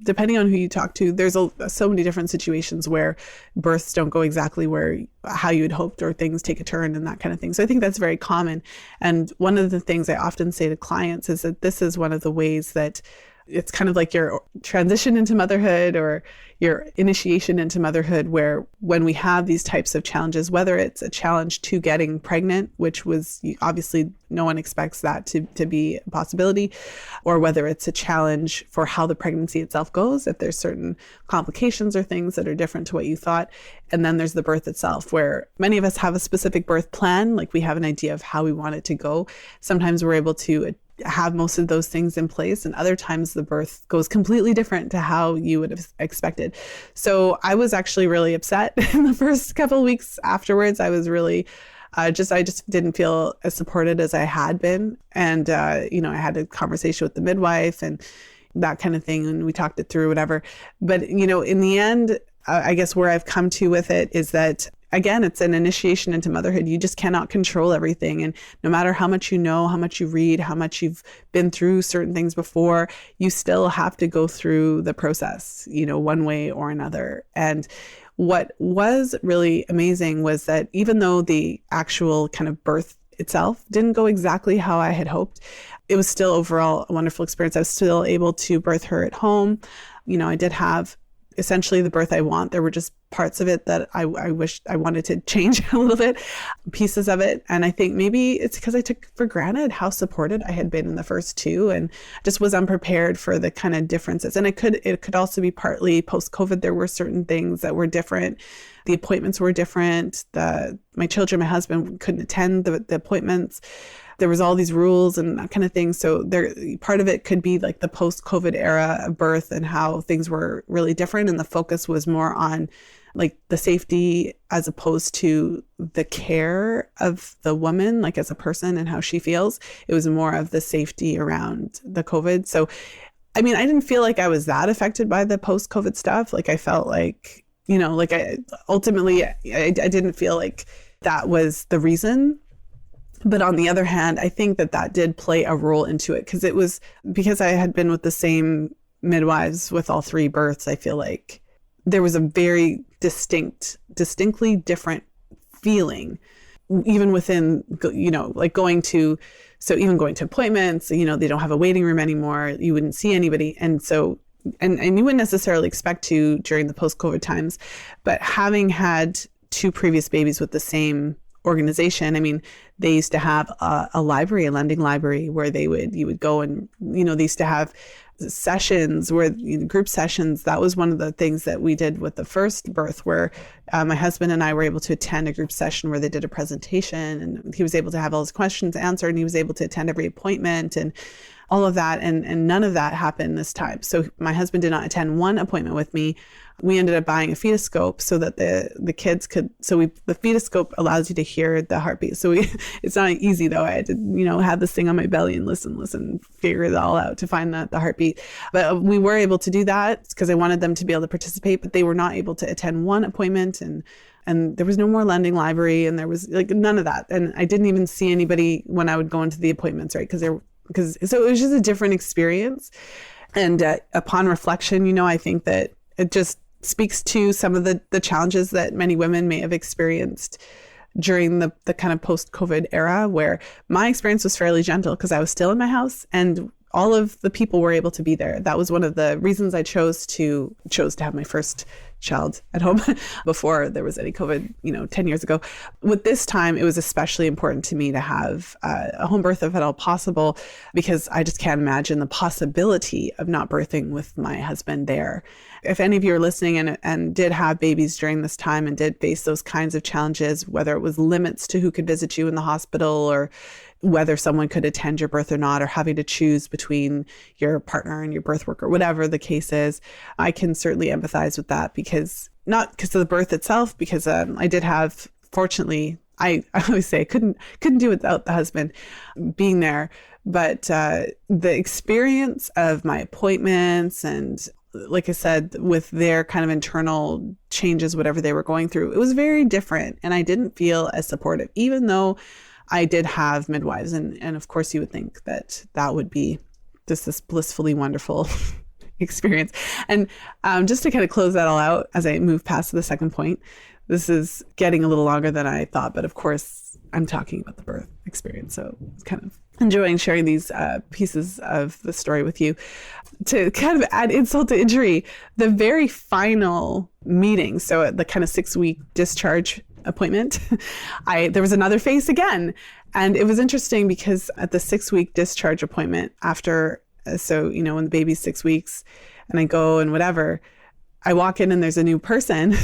depending on who you talk to, there's so many different situations where births don't go exactly how you had hoped, or things take a turn and that kind of thing. So I think that's very common. And one of the things I often say to clients is that this is one of the ways that it's kind of like your transition into motherhood or your initiation into motherhood, where when we have these types of challenges, whether it's a challenge to getting pregnant, which was obviously no one expects that to be a possibility, or whether it's a challenge for how the pregnancy itself goes, if there's certain complications or things that are different to what you thought. And then there's the birth itself, where many of us have a specific birth plan, like we have an idea of how we want it to go. Sometimes we're able to have most of those things in place, and other times the birth goes completely different to how you would have expected. So I was actually really upset in the first couple of weeks afterwards. I was really I just didn't feel as supported as I had been. And, I had a conversation with the midwife and that kind of thing, and we talked it through, whatever. But, in the end, I guess where I've come to with it is that, again, it's an initiation into motherhood. You just cannot control everything. And no matter how much you know, how much you read, how much you've been through certain things before, you still have to go through the process, one way or another. And what was really amazing was that even though the actual kind of birth itself didn't go exactly how I had hoped, it was still overall a wonderful experience. I was still able to birth her at home. I did have essentially the birth I want. There were just parts of it that I wished I wanted to change a little bit, pieces of it. And I think maybe it's because I took for granted how supported I had been in the first two and just was unprepared for the kind of differences. And it could also be partly post-COVID. There were certain things that were different. The appointments were different. My children, my husband couldn't attend the appointments. There was all these rules and that kind of thing. So part of it could be like the post-COVID era of birth and how things were really different. And the focus was more on like the safety as opposed to the care of the woman, like as a person and how she feels. It was more of the safety around the COVID. So, I mean, I didn't feel like I was that affected by the post-COVID stuff. Like I felt like, I didn't feel like that was the reason. But on the other hand, I think that did play a role into it because I had been with the same midwives with all three births. I feel like there was a very distinctly different feeling even within, like going to appointments, they don't have a waiting room anymore. You wouldn't see anybody. And so, and you wouldn't necessarily expect to during the post-COVID times, but having had 2 previous babies with the same organization, I mean, they used to have a library, a lending library, where you would go and, they used to have sessions where group sessions. That was one of the things that we did with the first birth, where my husband and I were able to attend a group session where they did a presentation, and he was able to have all his questions answered, and he was able to attend every appointment and all of that. And none of that happened this time. So my husband did not attend one appointment with me. We ended up buying a fetoscope so that the kids could, the fetoscope allows you to hear the heartbeat. So it's not easy though. I had to, have this thing on my belly and listen, figure it all out to find the heartbeat. But we were able to do that because I wanted them to be able to participate, but they were not able to attend one appointment, and there was no more lending library, and there was like none of that. And I didn't even see anybody when I would go into the appointments, right? So it was just a different experience. And upon reflection, I think that it just speaks to some of the challenges that many women may have experienced during the kind of post-COVID era, where my experience was fairly gentle because I was still in my house and all of the people were able to be there. That was one of the reasons I chose to have my first child at home before there was any COVID, 10 years ago. With this time, it was especially important to me to have a home birth if at all possible, because I just can't imagine the possibility of not birthing with my husband there. If any of you are listening and did have babies during this time and did face those kinds of challenges, whether it was limits to who could visit you in the hospital, or whether someone could attend your birth or not, or having to choose between your partner and your birth worker, whatever the case is, I can certainly empathize with that, because not because of the birth itself, because I did have, fortunately, I always say I couldn't do it without the husband being there, but the experience of my appointments and, like I said, with their kind of internal changes, whatever they were going through, it was very different, and I didn't feel as supportive, even though I did have midwives. And of course you would think that would be just this blissfully wonderful experience. And just to kind of close that all out as I move past to the second point, this is getting a little longer than I thought, but of course I'm talking about the birth experience. So it's kind of enjoying sharing these pieces of the story with you. To kind of add insult to injury, the very final meeting, so at the kind of 6-week discharge appointment, there was another face again. And it was interesting because at the 6-week discharge appointment after, when the baby's 6 weeks and I go and whatever, I walk in and there's a new person.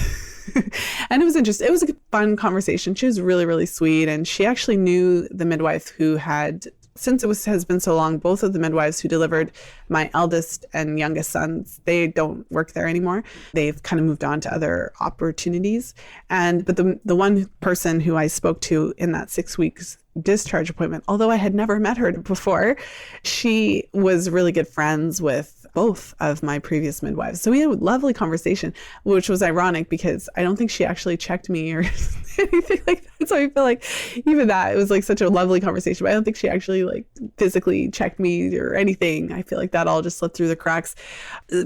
And it was interesting. It was a fun conversation. She was really, really sweet. And she actually knew the midwife who had, since has been so long, both of the midwives who delivered my eldest and youngest sons, they don't work there anymore. They've kind of moved on to other opportunities. But the one person who I spoke to in that 6 weeks discharge appointment, although I had never met her before, she was really good friends with both of my previous midwives. So we had a lovely conversation, which was ironic because I don't think she actually checked me or anything like that. So I feel like even that, it was like such a lovely conversation, but I don't think she actually like physically checked me or anything. I feel like that all just slipped through the cracks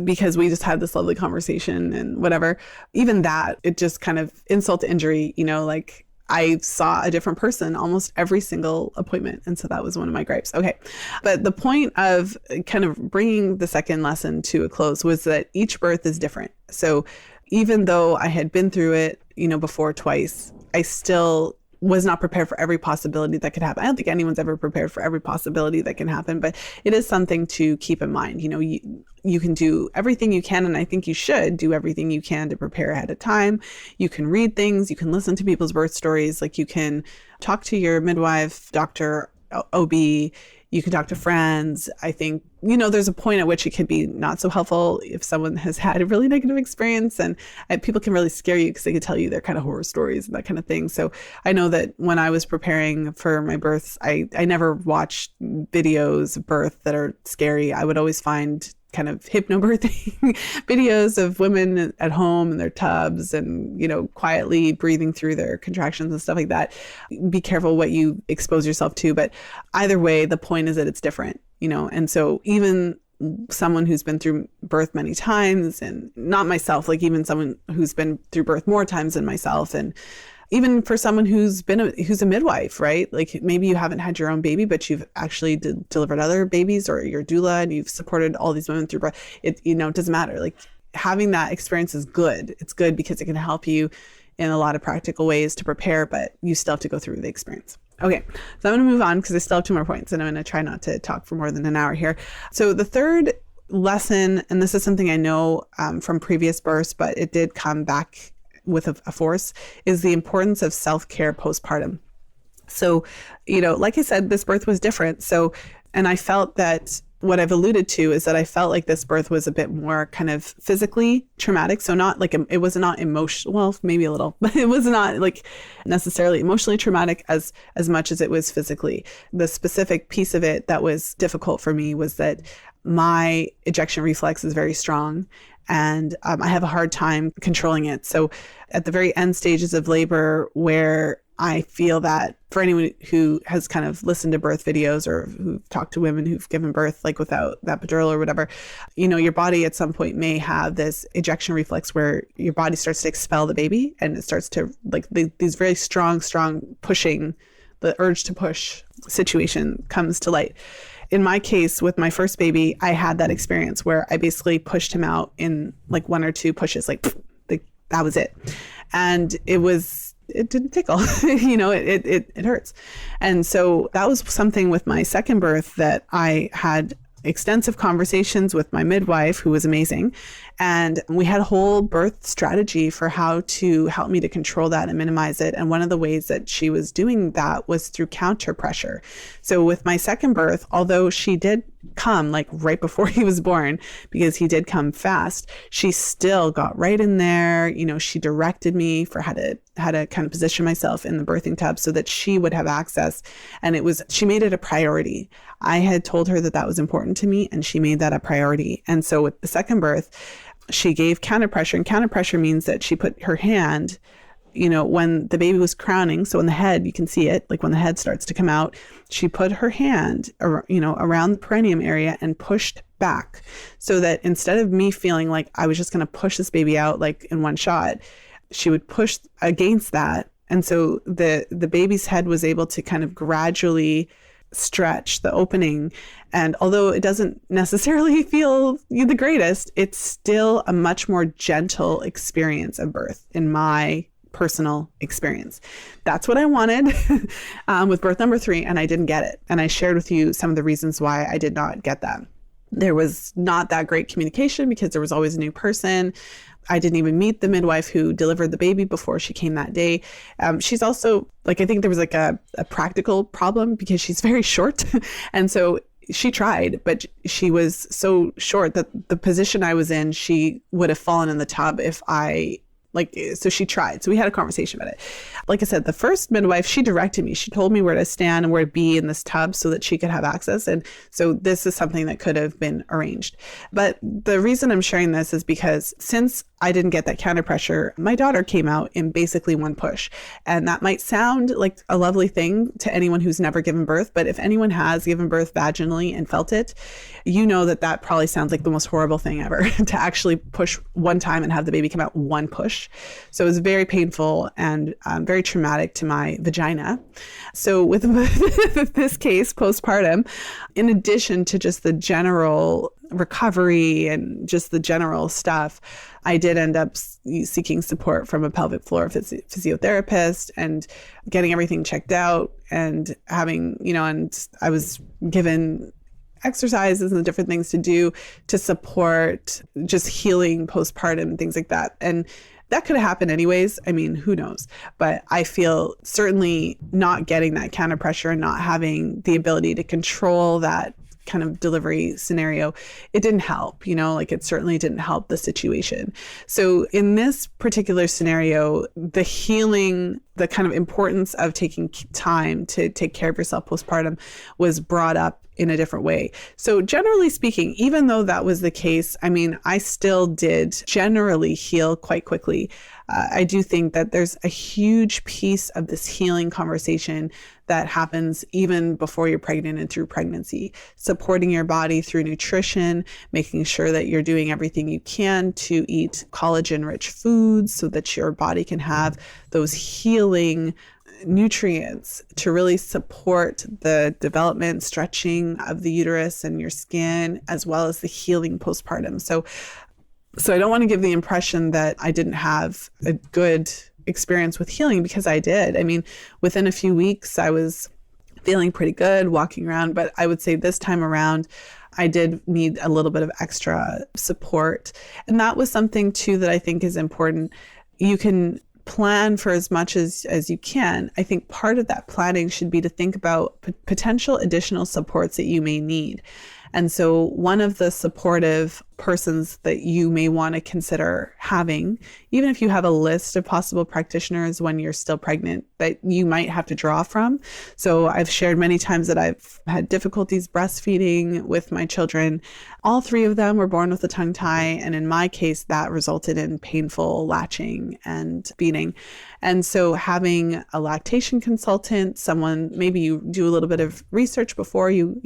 because we just had this lovely conversation and whatever. Even that, it just kind of insult to injury, like I saw a different person almost every single appointment. And so that was one of my gripes. Okay. But the point of kind of bringing the second lesson to a close was that each birth is different. So even though I had been through it, before twice, I still was not prepared for every possibility that could happen. I don't think anyone's ever prepared for every possibility that can happen, but it is something to keep in mind. You can do everything you can, and I think you should do everything you can to prepare ahead of time. You can read things, you can listen to people's birth stories, like you can talk to your midwife, doctor, OB, you can talk to friends. I think, there's a point at which it could be not so helpful if someone has had a really negative experience, and people can really scare you because they can tell you their kind of horror stories and that kind of thing. So I know that when I was preparing for my births, I never watched videos of birth that are scary. I would always find kind of hypnobirthing videos of women at home in their tubs and, quietly breathing through their contractions and stuff like that. Be careful what you expose yourself to. But either way, the point is that it's different, and so even someone who's been through birth many times, and not myself, like even someone who's been through birth more times than myself, and even for someone who's a midwife, right? Like maybe you haven't had your own baby, but you've actually delivered other babies, or you're a doula and you've supported all these women through birth. It doesn't matter. Like having that experience is good. It's good because it can help you in a lot of practical ways to prepare, but you still have to go through the experience. Okay, so I'm going to move on because I still have 2 more points, and I'm going to try not to talk for more than an hour here. So the third lesson, and this is something I know from previous births, but it did come back with a force, is the importance of self-care postpartum. So, like I said, this birth was different. So, and I felt that what I've alluded to is that I felt like this birth was a bit more kind of physically traumatic. So not like, it was not emotional, well, maybe a little, but it was not like necessarily emotionally traumatic as much as it was physically. The specific piece of it that was difficult for me was that my ejection reflex is very strong, and I have a hard time controlling it. So at the very end stages of labor, where I feel that for anyone who has kind of listened to birth videos or who've talked to women who've given birth like without that epidural or whatever, your body at some point may have this ejection reflex where your body starts to expel the baby, and it starts to like these very strong pushing, the urge to push situation comes to light. In my case, with my first baby, I had that experience where I basically pushed him out in like 1 or 2 pushes, like that was it. And it didn't tickle, it hurts. And so that was something with my second birth that I had extensive conversations with my midwife, who was amazing. And we had a whole birth strategy for how to help me to control that and minimize it. And one of the ways that she was doing that was through counter pressure. So with my second birth, although she did come like right before he was born, because he did come fast, she still got right in there. She directed me for how to kind of position myself in the birthing tub so that she would have access. And she made it a priority. I had told her that was important to me, and she made that a priority. And so with the second birth, she gave counter pressure, and counter pressure means that she put her hand, when the baby was crowning. So in the head, you can see it, like when the head starts to come out, she put her hand, around the perineum area and pushed back, so that instead of me feeling like I was just going to push this baby out like in one shot, she would push against that. And so the baby's head was able to kind of gradually stretch the opening. And although it doesn't necessarily feel the greatest, it's still a much more gentle experience of birth in my personal experience. That's what I wanted with birth number 3, and I didn't get it. And I shared with you some of the reasons why I did not get that. There was not that great communication because there was always a new person. I didn't even meet the midwife who delivered the baby before she came that day. She's also I think there was like a practical problem because she's very short. And so she tried, but she was so short that the position I was in, she would have fallen in the tub if so she tried. So we had a conversation about it. Like I said, the first midwife, she directed me. She told me where to stand and where to be in this tub so that she could have access. And so this is something that could have been arranged. But the reason I'm sharing this is because since I didn't get that counter pressure, my daughter came out in basically one push. And that might sound like a lovely thing to anyone who's never given birth. But if anyone has given birth vaginally and felt it, you know that probably sounds like the most horrible thing ever to actually push one time and have the baby come out one push. So it was very painful and very traumatic to my vagina. So with this case, postpartum, in addition to just the general recovery and just the general stuff, I did end up seeking support from a pelvic floor physiotherapist and getting everything checked out and having, and I was given exercises and different things to do to support just healing postpartum, things like that. And that could have happened anyways. I mean, who knows? But I feel certainly not getting that counter pressure and not having the ability to control that kind of delivery scenario, it didn't help, it certainly didn't help the situation. So in this particular scenario, the healing, the kind of importance of taking time to take care of yourself postpartum was brought up in a different way. So generally speaking, even though that was the case, I mean, I still did generally heal quite quickly. I do think that there's a huge piece of this healing conversation that happens even before you're pregnant and through pregnancy. Supporting your body through nutrition, making sure that you're doing everything you can to eat collagen-rich foods so that your body can have those healing nutrients to really support the development, stretching of the uterus and your skin, as well as the healing postpartum. So I don't want to give the impression that I didn't have a good experience with healing, because I did. I mean, within a few weeks, I was feeling pretty good walking around, but I would say this time around, I did need a little bit of extra support. And that was something too that I think is important. You can plan for as much as you can. I think part of that planning should be to think about potential additional supports that you may need. And so one of the supportive persons that you may want to consider having, even if you have a list of possible practitioners when you're still pregnant that you might have to draw from. So I've shared many times that I've had difficulties breastfeeding with my children. All three of them were born with a tongue tie. And in my case, that resulted in painful latching and feeding. And so having a lactation consultant, someone, maybe you do a little bit of research before you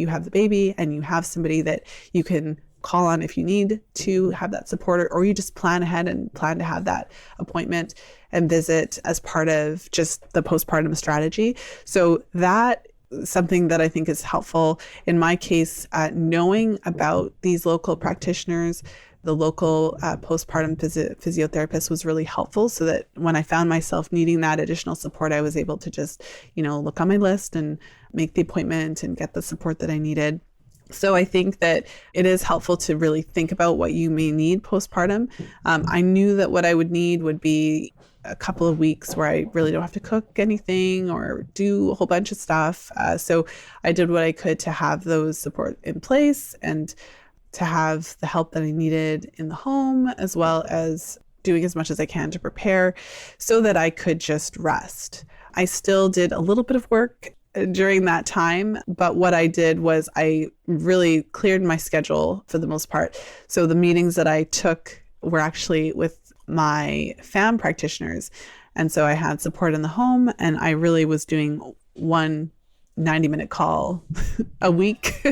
have the baby, and you have somebody that you can call on if you need to have that support, or you just plan ahead and plan to have that appointment and visit as part of just the postpartum strategy. So that something that I think is helpful. In my case, knowing about these local practitioners, the local postpartum physiotherapist was really helpful, so that when I found myself needing that additional support, I was able to just, look on my list and make the appointment and get the support that I needed. So I think that it is helpful to really think about what you may need postpartum. I knew that what I would need would be a couple of weeks where I really don't have to cook anything or do a whole bunch of stuff. So I did what I could to have those support in place and to have the help that I needed in the home, as well as doing as much as I can to prepare so that I could just rest. I still did a little bit of work during that time, but what I did was I really cleared my schedule for the most part. So the meetings that I took were actually with my FAM practitioners. And so I had support in the home, and I really was doing one 90-minute call a week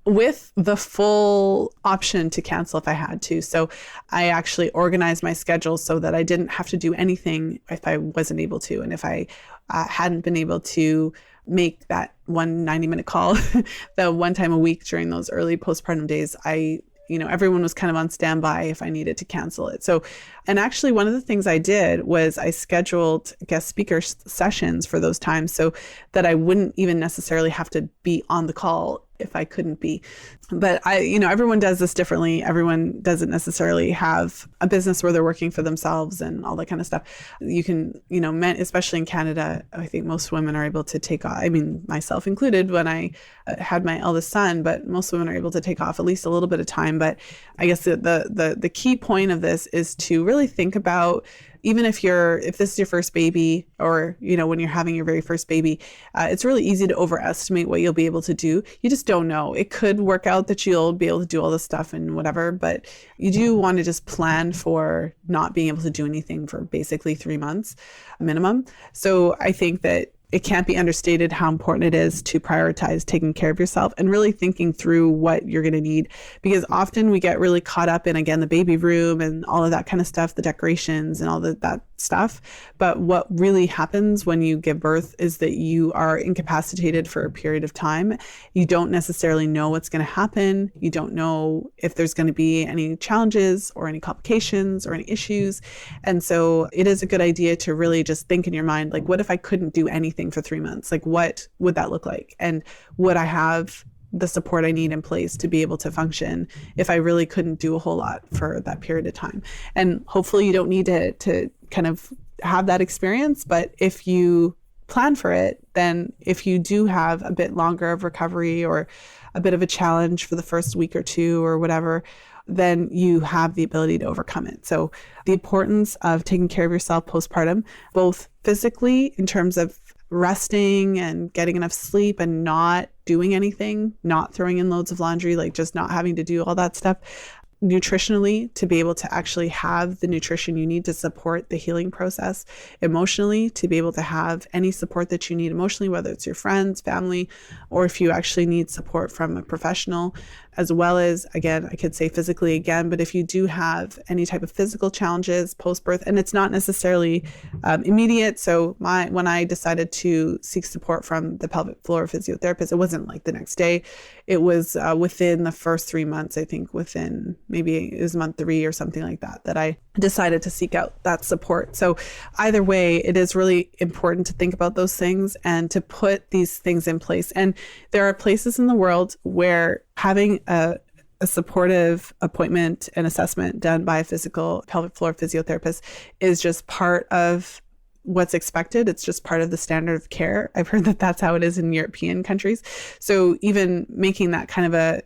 with the full option to cancel if I had to. So I actually organized my schedule so that I didn't have to do anything if I wasn't able to. And if I hadn't been able to make that one 90-minute call the one time a week during those early postpartum days, everyone was kind of on standby if I needed to cancel it. So, and actually one of the things I did was I scheduled guest speaker sessions for those times so that I wouldn't even necessarily have to be on the call if I couldn't be. But everyone does this differently. Everyone doesn't necessarily have a business where they're working for themselves and all that kind of stuff. You can, men, especially in Canada, I think most women are able to take off. I mean, myself included when I had my eldest son, but most women are able to take off at least a little bit of time. But I guess the key point of this is to really think about, even if this is your first baby, or, when you're having your very first baby, it's really easy to overestimate what you'll be able to do. You just don't know. It could work out that you'll be able to do all this stuff and whatever, but you do want to just plan for not being able to do anything for basically 3 months minimum. So I think that it can't be understated how important it is to prioritize taking care of yourself and really thinking through what you're going to need. Because often we get really caught up in, again, the baby room and all of that kind of stuff, the decorations and all that stuff. But what really happens when you give birth is that you are incapacitated for a period of time. You don't necessarily know what's going to happen. You don't know if there's going to be any challenges or any complications or any issues. And so it is a good idea to really just think in your mind, like, what if I couldn't do anything for 3 months? Like, what would that look like? And would I have the support I need in place to be able to function if I really couldn't do a whole lot for that period of time? And hopefully you don't need to kind of have that experience, but if you plan for it, then if you do have a bit longer of recovery or a bit of a challenge for the first week or two or whatever, then you have the ability to overcome it. So the importance of taking care of yourself postpartum, both physically in terms of resting and getting enough sleep and not doing anything, not throwing in loads of laundry, like just not having to do all that stuff, nutritionally to be able to actually have the nutrition you need to support the healing process, emotionally to be able to have any support that you need emotionally, whether it's your friends, family, or if you actually need support from a professional, as well as, again, I could say physically again, but if you do have any type of physical challenges post-birth, and it's not necessarily immediate. So when I decided to seek support from the pelvic floor physiotherapist, it wasn't like the next day. It was within the first 3 months, I think within maybe it was month 3 or something like that, that I decided to seek out that support. So either way, it is really important to think about those things and to put these things in place. And there are places in the world where having a supportive appointment and assessment done by a physical pelvic floor physiotherapist is just part of what's expected. It's just part of the standard of care. I've heard that that's how it is in European countries. So even making that kind of a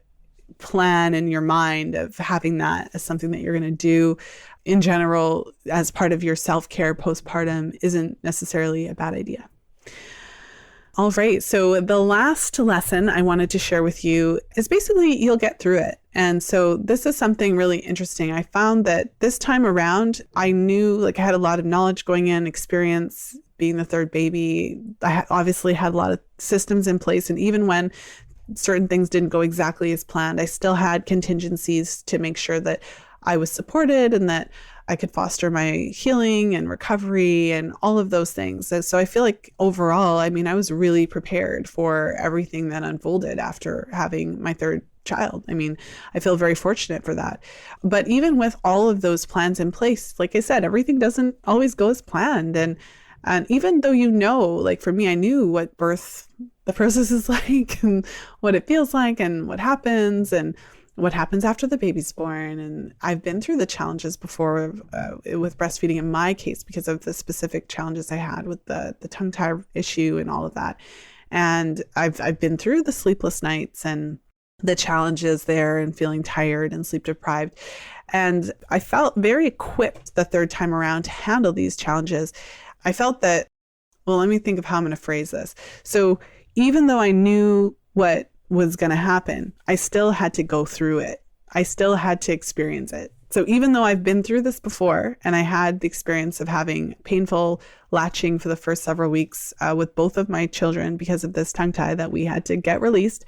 plan in your mind of having that as something that you're going to do in general as part of your self-care postpartum isn't necessarily a bad idea. All right. So the last lesson I wanted to share with you is basically you'll get through it. And so this is something really interesting. I found that this time around, I knew, like, I had a lot of knowledge going in, experience being the third baby. I obviously had a lot of systems in place. And even when certain things didn't go exactly as planned, I still had contingencies to make sure that I was supported and that I could foster my healing and recovery and all of those things. So I feel like overall, I mean, I was really prepared for everything that unfolded after having my third child. I mean, I feel very fortunate for that. But even with all of those plans in place, like I said, everything doesn't always go as planned. And even though, like for me, I knew what birth, the process is like and what it feels like and what happens after the baby's born. And I've been through the challenges before with breastfeeding in my case because of the specific challenges I had with the tongue tie issue and all of that. And I've been through the sleepless nights and the challenges there and feeling tired and sleep deprived. And I felt very equipped the third time around to handle these challenges. I felt that, well, let me think of how I'm going to phrase this. So even though I knew what was going to happen, I still had to go through it. I still had to experience it. So even though I've been through this before and I had the experience of having painful latching for the first several weeks with both of my children because of this tongue tie that we had to get released,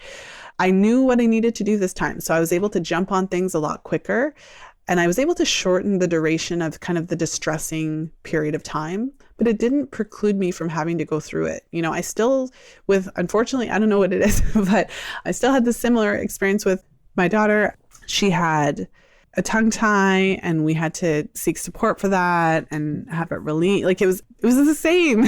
I knew what I needed to do this time. So I was able to jump on things a lot quicker and I was able to shorten the duration of kind of the distressing period of time, but it didn't preclude me from having to go through it. I still unfortunately, I don't know what it is, but I still had this similar experience with my daughter. She had a tongue tie and we had to seek support for that and have it released. Like it was the same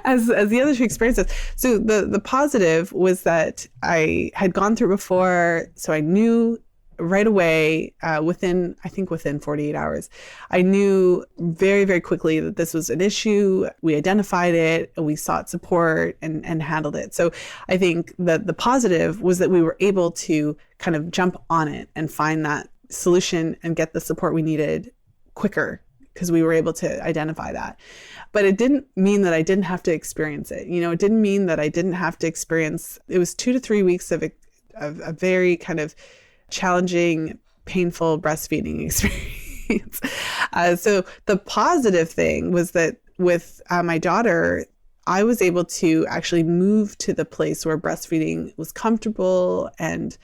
as the other two experiences. So the positive was that I had gone through before, so I knew right away, within 48 hours, I knew very, very quickly that this was an issue. We identified it, we sought support and handled it. So I think that the positive was that we were able to kind of jump on it and find that solution and get the support we needed quicker because we were able to identify that. But it didn't mean that I didn't have to experience it. It didn't mean that I didn't have to experience, it was 2 to 3 weeks of a very kind of challenging, painful breastfeeding experience. So the positive thing was that with my daughter, I was able to actually move to the place where breastfeeding was comfortable and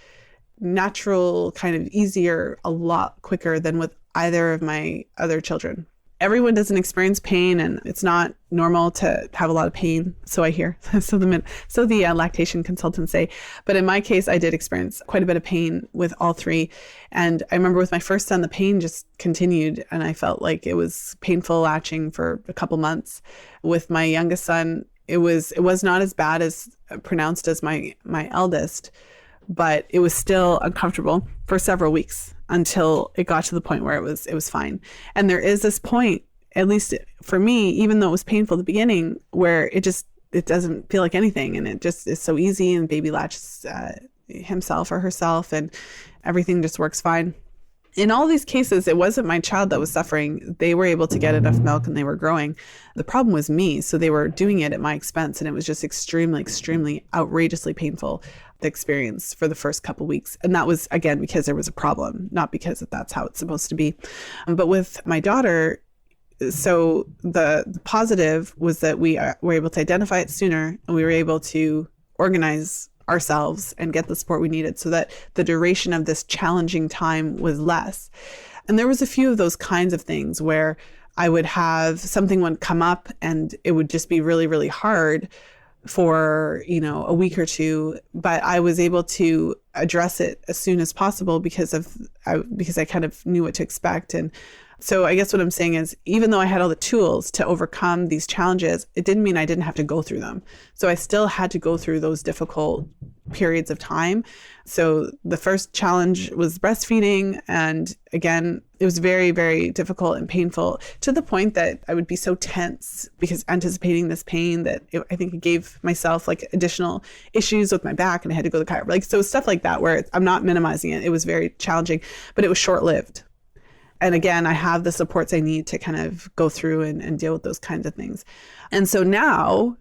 natural, kind of easier, a lot quicker than with either of my other children. Everyone doesn't experience pain and it's not normal to have a lot of pain. So I hear, so the lactation consultants say, but in my case, I did experience quite a bit of pain with all three. And I remember with my first son, the pain just continued and I felt like it was painful latching for a couple months. With my youngest son, it was not as bad as pronounced as my eldest, but it was still uncomfortable for several weeks until it got to the point where it was fine. And there is this point, at least for me, even though it was painful at the beginning, where it doesn't feel like anything and it just is so easy and baby latches himself or herself and everything just works fine. in all these cases, it wasn't my child that was suffering. They were able to get enough milk and they were growing. The problem was me. So they were doing it at my expense. And it was just extremely, extremely outrageously painful, the experience for the first couple of weeks. And that was, again, because there was a problem, not because that's how it's supposed to be. But with my daughter, so the positive was that we were able to identify it sooner, and we were able to organize ourselves and get the support we needed so that the duration of this challenging time was less. And there was a few of those kinds of things where I would have something would come up and it would just be really, really hard for, a week or two, but I was able to address it as soon as possible because I kind of knew what to expect. And so I guess what I'm saying is, even though I had all the tools to overcome these challenges, it didn't mean I didn't have to go through them. So I still had to go through those difficult periods of time. So the first challenge was breastfeeding. And again, it was very, very difficult and painful, to the point that I would be so tense because anticipating this pain that I think it gave myself like additional issues with my back, and I had to go to the chiropractor. So stuff like that, where I'm not minimizing it. It was very challenging, but it was short-lived. And again, I have the supports I need to kind of go through and deal with those kinds of things. And so now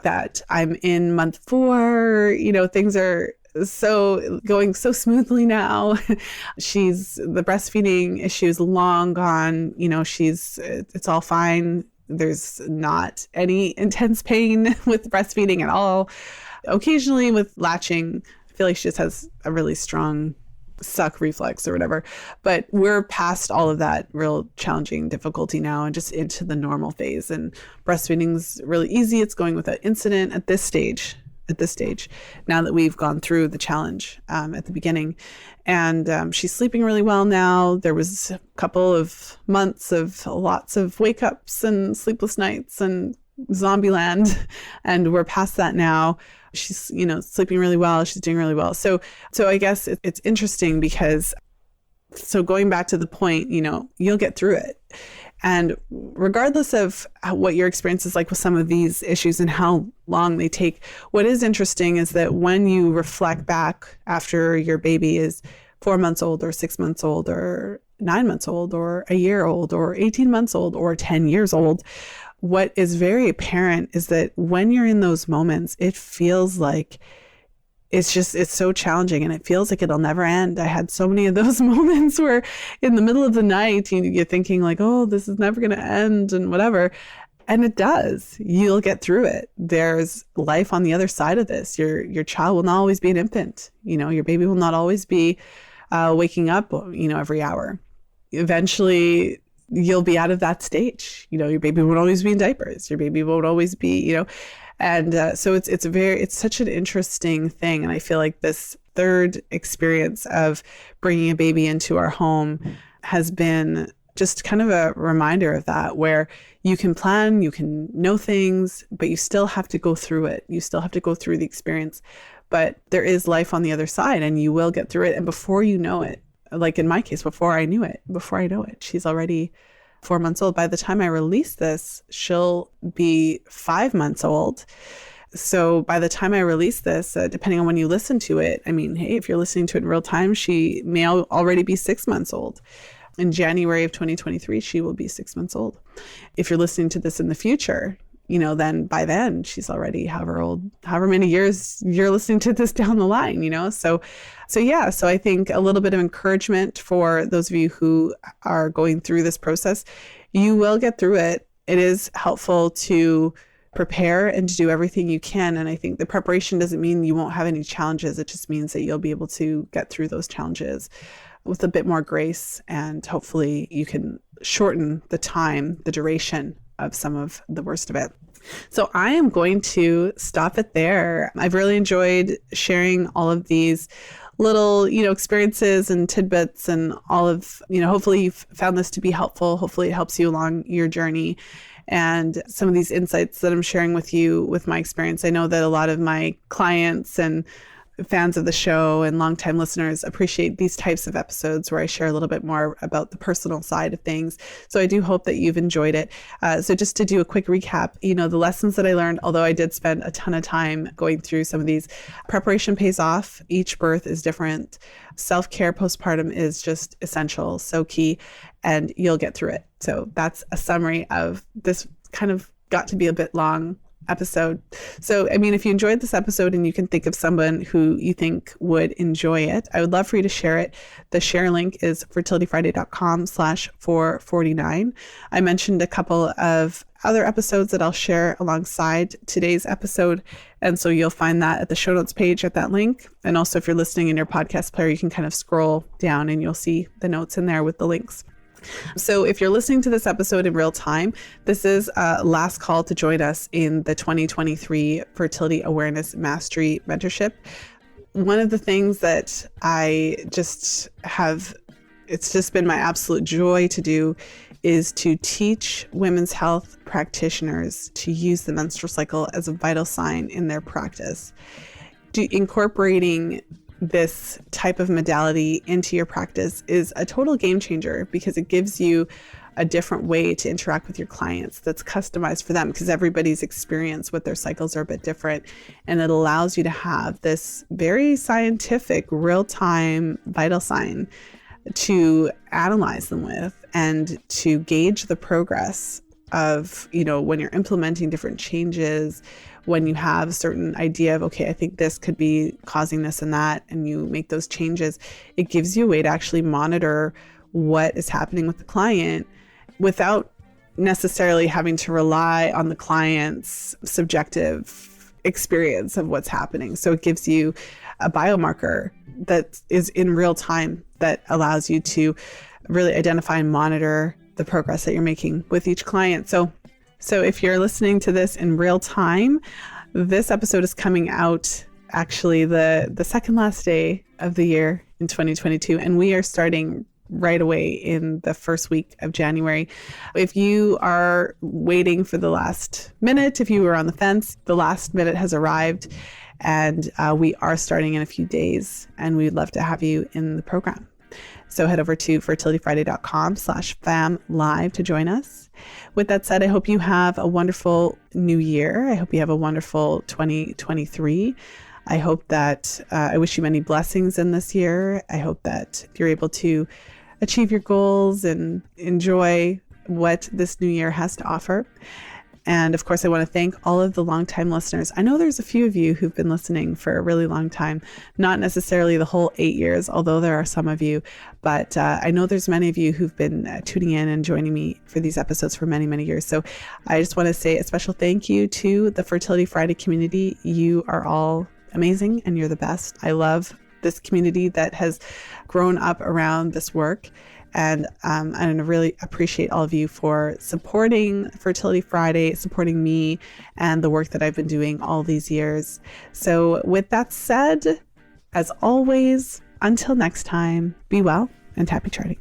that I'm in month 4, things are going so smoothly now. The breastfeeding issue is long gone. It's all fine. There's not any intense pain with breastfeeding at all. Occasionally with latching, I feel like she just has a really strong suck reflex or whatever, but we're past all of that real challenging difficulty now and just into the normal phase. And breastfeeding's really easy. It's going without incident at this stage, now that we've gone through the challenge at the beginning. And she's sleeping really well now. There was a couple of months of lots of wake ups and sleepless nights and zombie land, and we're past that now. She's, sleeping really well. She's doing really well. So I guess it's interesting because, so going back to the point, you'll get through it. And regardless of what your experience is like with some of these issues and how long they take, what is interesting is that when you reflect back after your baby is 4 months old or 6 months old or 9 months old or a year old or 18 months old or 10 years old, what is very apparent is that when you're in those moments, it feels like it's so challenging and it feels like it'll never end. I had so many of those moments where in the middle of the night, you're thinking like, oh, this is never going to end and whatever. And it does. You'll get through it. There's life on the other side of this. Your child will not always be an infant. Your baby will not always be waking up, every hour. Eventually, you'll be out of that stage. Your baby won't always be in diapers. Your baby won't always be, and so it's such an interesting thing. And I feel like this third experience of bringing a baby into our home has been just kind of a reminder of that, where you can plan, you can know things, but you still have to go through it. You still have to go through the experience, but there is life on the other side and you will get through it. And before you know it, like in my case, before I know it, she's already 4 months old. By the time I release this, she'll be 5 months old. So by the time I release this, depending on when you listen to it, hey, if you're listening to it in real time, she may already be 6 months old. In January of 2023, she will be 6 months old. If you're listening to this in the future, then by then she's already however many years you're listening to this down the line, So I think a little bit of encouragement for those of you who are going through this process. You will get through it. It is helpful to prepare and to do everything you can. And I think the preparation doesn't mean you won't have any challenges. It just means that you'll be able to get through those challenges with a bit more grace, and hopefully you can shorten the duration of some of the worst of it. So I am going to stop it there. I've really enjoyed sharing all of these little, experiences and tidbits and all of, hopefully you've found this to be helpful. Hopefully it helps you along your journey. And some of these insights that I'm sharing with you with my experience, I know that a lot of my clients and fans of the show and longtime listeners appreciate these types of episodes where I share a little bit more about the personal side of things. So I do hope that you've enjoyed it. So just to do a quick recap, the lessons that I learned, although I did spend a ton of time going through some of these, preparation pays off. Each birth is different. Self-care postpartum is just essential, so key, and you'll get through it. So that's a summary of this kind of got to be a bit long episode. So, if you enjoyed this episode and you can think of someone who you think would enjoy it, I would love for you to share it. The share link is fertilityfriday.com/449. I mentioned a couple of other episodes that I'll share alongside today's episode. And so you'll find that at the show notes page at that link. And also if you're listening in your podcast player, you can kind of scroll down and you'll see the notes in there with the links. So if you're listening to this episode in real time, this is a last call to join us in the 2023 Fertility Awareness Mastery Mentorship. One of the things that it's just been my absolute joy to do is to teach women's health practitioners to use the menstrual cycle as a vital sign in their practice. Incorporating this type of modality into your practice is a total game changer because it gives you a different way to interact with your clients that's customized for them, because everybody's experience with their cycles are a bit different. And it allows you to have this very scientific, real-time vital sign to analyze them with and to gauge the progress of, when you're implementing different changes, when you have a certain idea of, okay, I think this could be causing this and that, and you make those changes, it gives you a way to actually monitor what is happening with the client without necessarily having to rely on the client's subjective experience of what's happening. So it gives you a biomarker that is in real time that allows you to really identify and monitor the progress that you're making with each client. So if you're listening to this in real time, this episode is coming out actually the second last day of the year in 2022, and we are starting right away in the first week of January. If you are waiting for the last minute, if you were on the fence, the last minute has arrived, and we are starting in a few days, and we'd love to have you in the program. So head over to fertilityfriday.com/famlive to join us. With that said, I hope you have a wonderful new year. I hope you have a wonderful 2023. I hope that I wish you many blessings in this year. I hope that you're able to achieve your goals and enjoy what this new year has to offer. And of course, I want to thank all of the longtime listeners. I know there's a few of you who've been listening for a really long time, not necessarily the whole 8 years, although there are some of you, but I know there's many of you who've been tuning in and joining me for these episodes for many, many years. So I just want to say a special thank you to the Fertility Friday community. You are all amazing and you're the best. I love this community that has grown up around this work. And I really appreciate all of you for supporting Fertility Friday, supporting me and the work that I've been doing all these years. So with that said, as always, until next time, be well and happy charting.